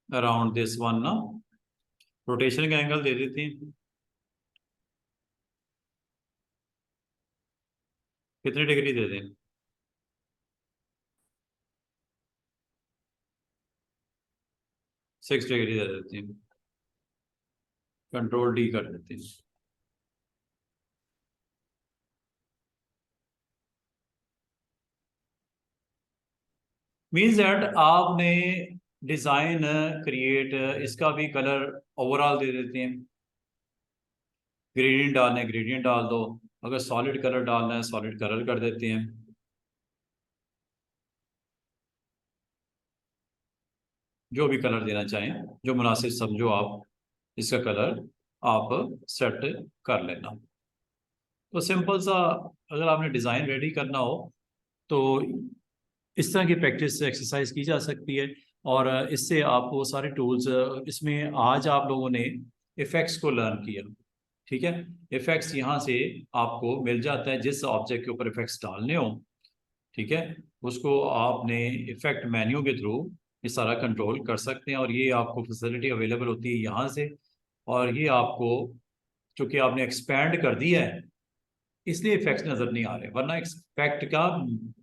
अराउंड दिस वन ना, रोटेशन का एंगल दे देते हैं। कितनी डिग्री दे दें? 6 डिग्री दे देते हैं। कंट्रोल डी कर देते हैं। मीन्स दैट आपने डिजाइन क्रिएट, इसका भी कलर ओवरऑल दे देते हैं। ग्रेडियंट डालना है ग्रेडियंट डाल दो, अगर सॉलिड कलर डालना है सॉलिड कलर कर देते हैं। जो भी कलर देना चाहें, जो मुनासिब समझो आप, इसका कलर आप सेट कर लेना। तो सिंपल सा, अगर आपने डिज़ाइन रेडी करना हो तो इस तरह की प्रैक्टिस एक्सरसाइज की जा सकती है। और इससे आपको सारे टूल्स, इसमें आज आप लोगों ने इफ़ेक्ट्स को लर्न किया, ठीक है। इफ़ेक्ट्स यहाँ से आपको मिल जाता है, जिस ऑब्जेक्ट के ऊपर इफ़ेक्ट्स डालने हो, ठीक है, उसको आपने इफ़ेक्ट मेन्यू के थ्रू ये सारा कंट्रोल कर सकते हैं। और ये आपको फैसिलिटी अवेलेबल होती है यहाँ से। और ये आपको, चूँकि आपने एक्सपैंड कर दिया है, इसलिए इफेक्ट्स नजर नहीं आ रहे, वरना इफेक्ट का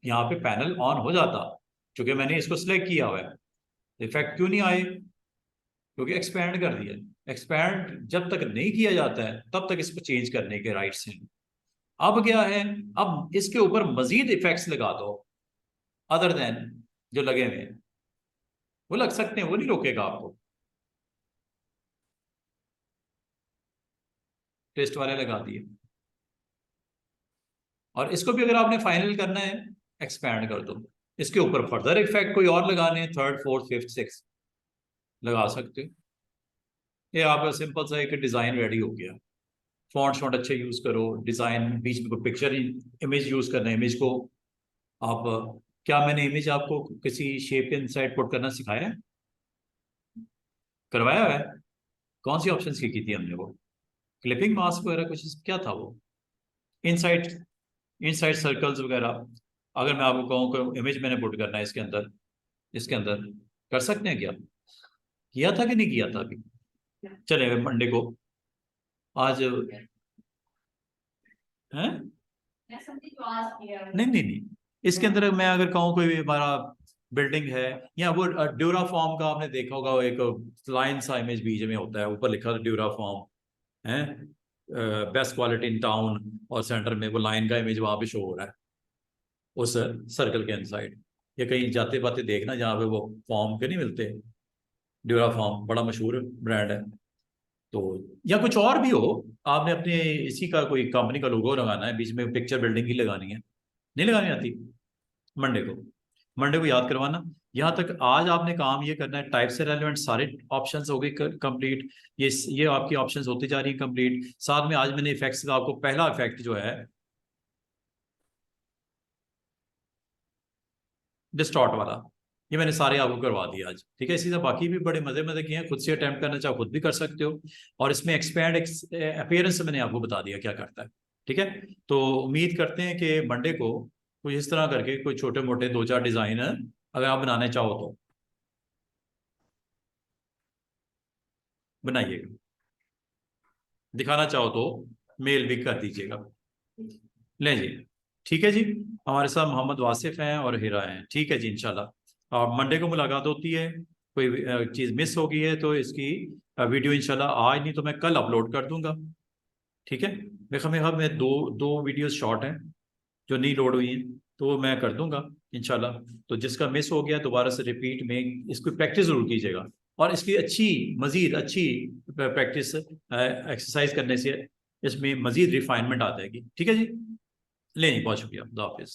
यहाँ पे पैनल ऑन हो जाता। क्योंकि मैंने इसको सिलेक्ट किया हुआ है, इफेक्ट क्यों नहीं आए? क्योंकि एक्सपैंड कर दिया। एक्सपैंड जब तक नहीं किया जाता है तब तक इसको चेंज करने के राइट्स हैं। अब क्या है, अब इसके ऊपर मजीद इफेक्ट्स लगा दो अदर देन जो लगे हुए हैं, वो लग सकते हैं, वो नहीं रोकेगा आपको। टेस्ट वाले लगा दिए। और इसको भी अगर आपने फाइनल करना है, एक्सपैंड कर दो। इसके ऊपर फर्दर इफेक्ट कोई और लगाने, थर्ड फोर्थ फिफ्थ सिक्स लगा सकते हो। ये आपका सिंपल सा एक डिज़ाइन रेडी हो गया। फॉन्ट शॉन्ट अच्छे यूज़ करो, डिज़ाइन बीच में कोई पिक्चर इमेज यूज़ करना है, इमेज को आप, क्या मैंने इमेज आपको किसी शेप के इनसाइड पुट करना सिखाया है? करवाया है? कौन सी ऑप्शंस की थी हमने वो? क्लिपिंग मास्क वगैरह कुछ, क्या था वो? इनसाइड, इनसाइड सर्कल्स वगैरह। अगर मैं आपको कहूँ कि इमेज मैंने पुट करना है इसके अंदर, इसके अंदर कर सकते हैं क्या? किया था कि नहीं किया था अभी? चले मंडे को, आज है? नहीं नहीं नहीं, इसके अंदर मैं अगर कहूँ कोई हमारा बिल्डिंग है, या वो ड्यूरा फॉर्म का आपने देखा होगा, एक लाइन सा इमेज बीच में होता है, ऊपर लिखा था ड्यूरा फॉर्म है, बेस्ट क्वालिटी इन टाउन, और सेंटर में वो लाइन का इमेज वहां पे शो हो रहा है उस सर्कल के इनसाइड। ये कहीं जाते पाते देखना जहाँ पे वो फॉर्म के नहीं मिलते, ड्यूरा फॉर्म बड़ा मशहूर ब्रांड है। तो या कुछ और भी हो, आपने अपने इसी का कोई कंपनी का लोगो लगाना है, बीच में पिक्चर बिल्डिंग की लगानी है, नहीं लगानी आती? मंडे को, मंडे को याद करवाना। यहाँ तक आज आपने काम ये करना है, टाइप से रेलिवेंट सारे ऑप्शंस हो गए कंप्लीट। ये आपकी ऑप्शंस होती जा रही है कंप्लीट। साथ में आज मैंने इफेक्ट्स का आपको पहला इफेक्ट जो है डिस्टॉर्ट वाला, ये मैंने सारे आपको करवा दिए आज, ठीक है। इसी तरह बाकी भी बड़े मजे मजे किए हैं, खुद से अटेम्प्ट करना चाहो खुद भी कर सकते हो। और इसमें एक्सपैंड अपीयरेंस मैंने आपको बता दिया क्या करता है, ठीक है। तो उम्मीद करते हैं कि मंडे को कुछ इस तरह करके कोई छोटे मोटे दो चार डिजाइन अगर आप बनाने चाहो तो बनाइएगा, दिखाना चाहो तो मेल भी कर दीजिएगा। ले जी, ठीक है जी। हमारे साथ मोहम्मद वासिफ हैं और हिरा हैं, ठीक है जी, इंशाल्लाह। और मंडे को मुलाकात होती है। कोई चीज़ मिस हो गई है तो इसकी वीडियो इंशाल्लाह आज नहीं तो मैं कल अपलोड कर दूंगा, ठीक है। मेरे में दो दो वीडियोस शॉर्ट हैं जो नहीं लोड हुई हैं, तो वो मैं कर दूंगा इंशाल्लाह। तो जिसका मिस हो गया दोबारा से रिपीट में इसको प्रैक्टिस जरूर कीजिएगा। और इसकी अच्छी, मजीद अच्छी प्रैक्टिस एक्सरसाइज करने से इसमें मजीद रिफाइनमेंट आ जाएगी, ठीक है जी। नहीं, बहुत शुक्रिया, खुदा हाफिज़।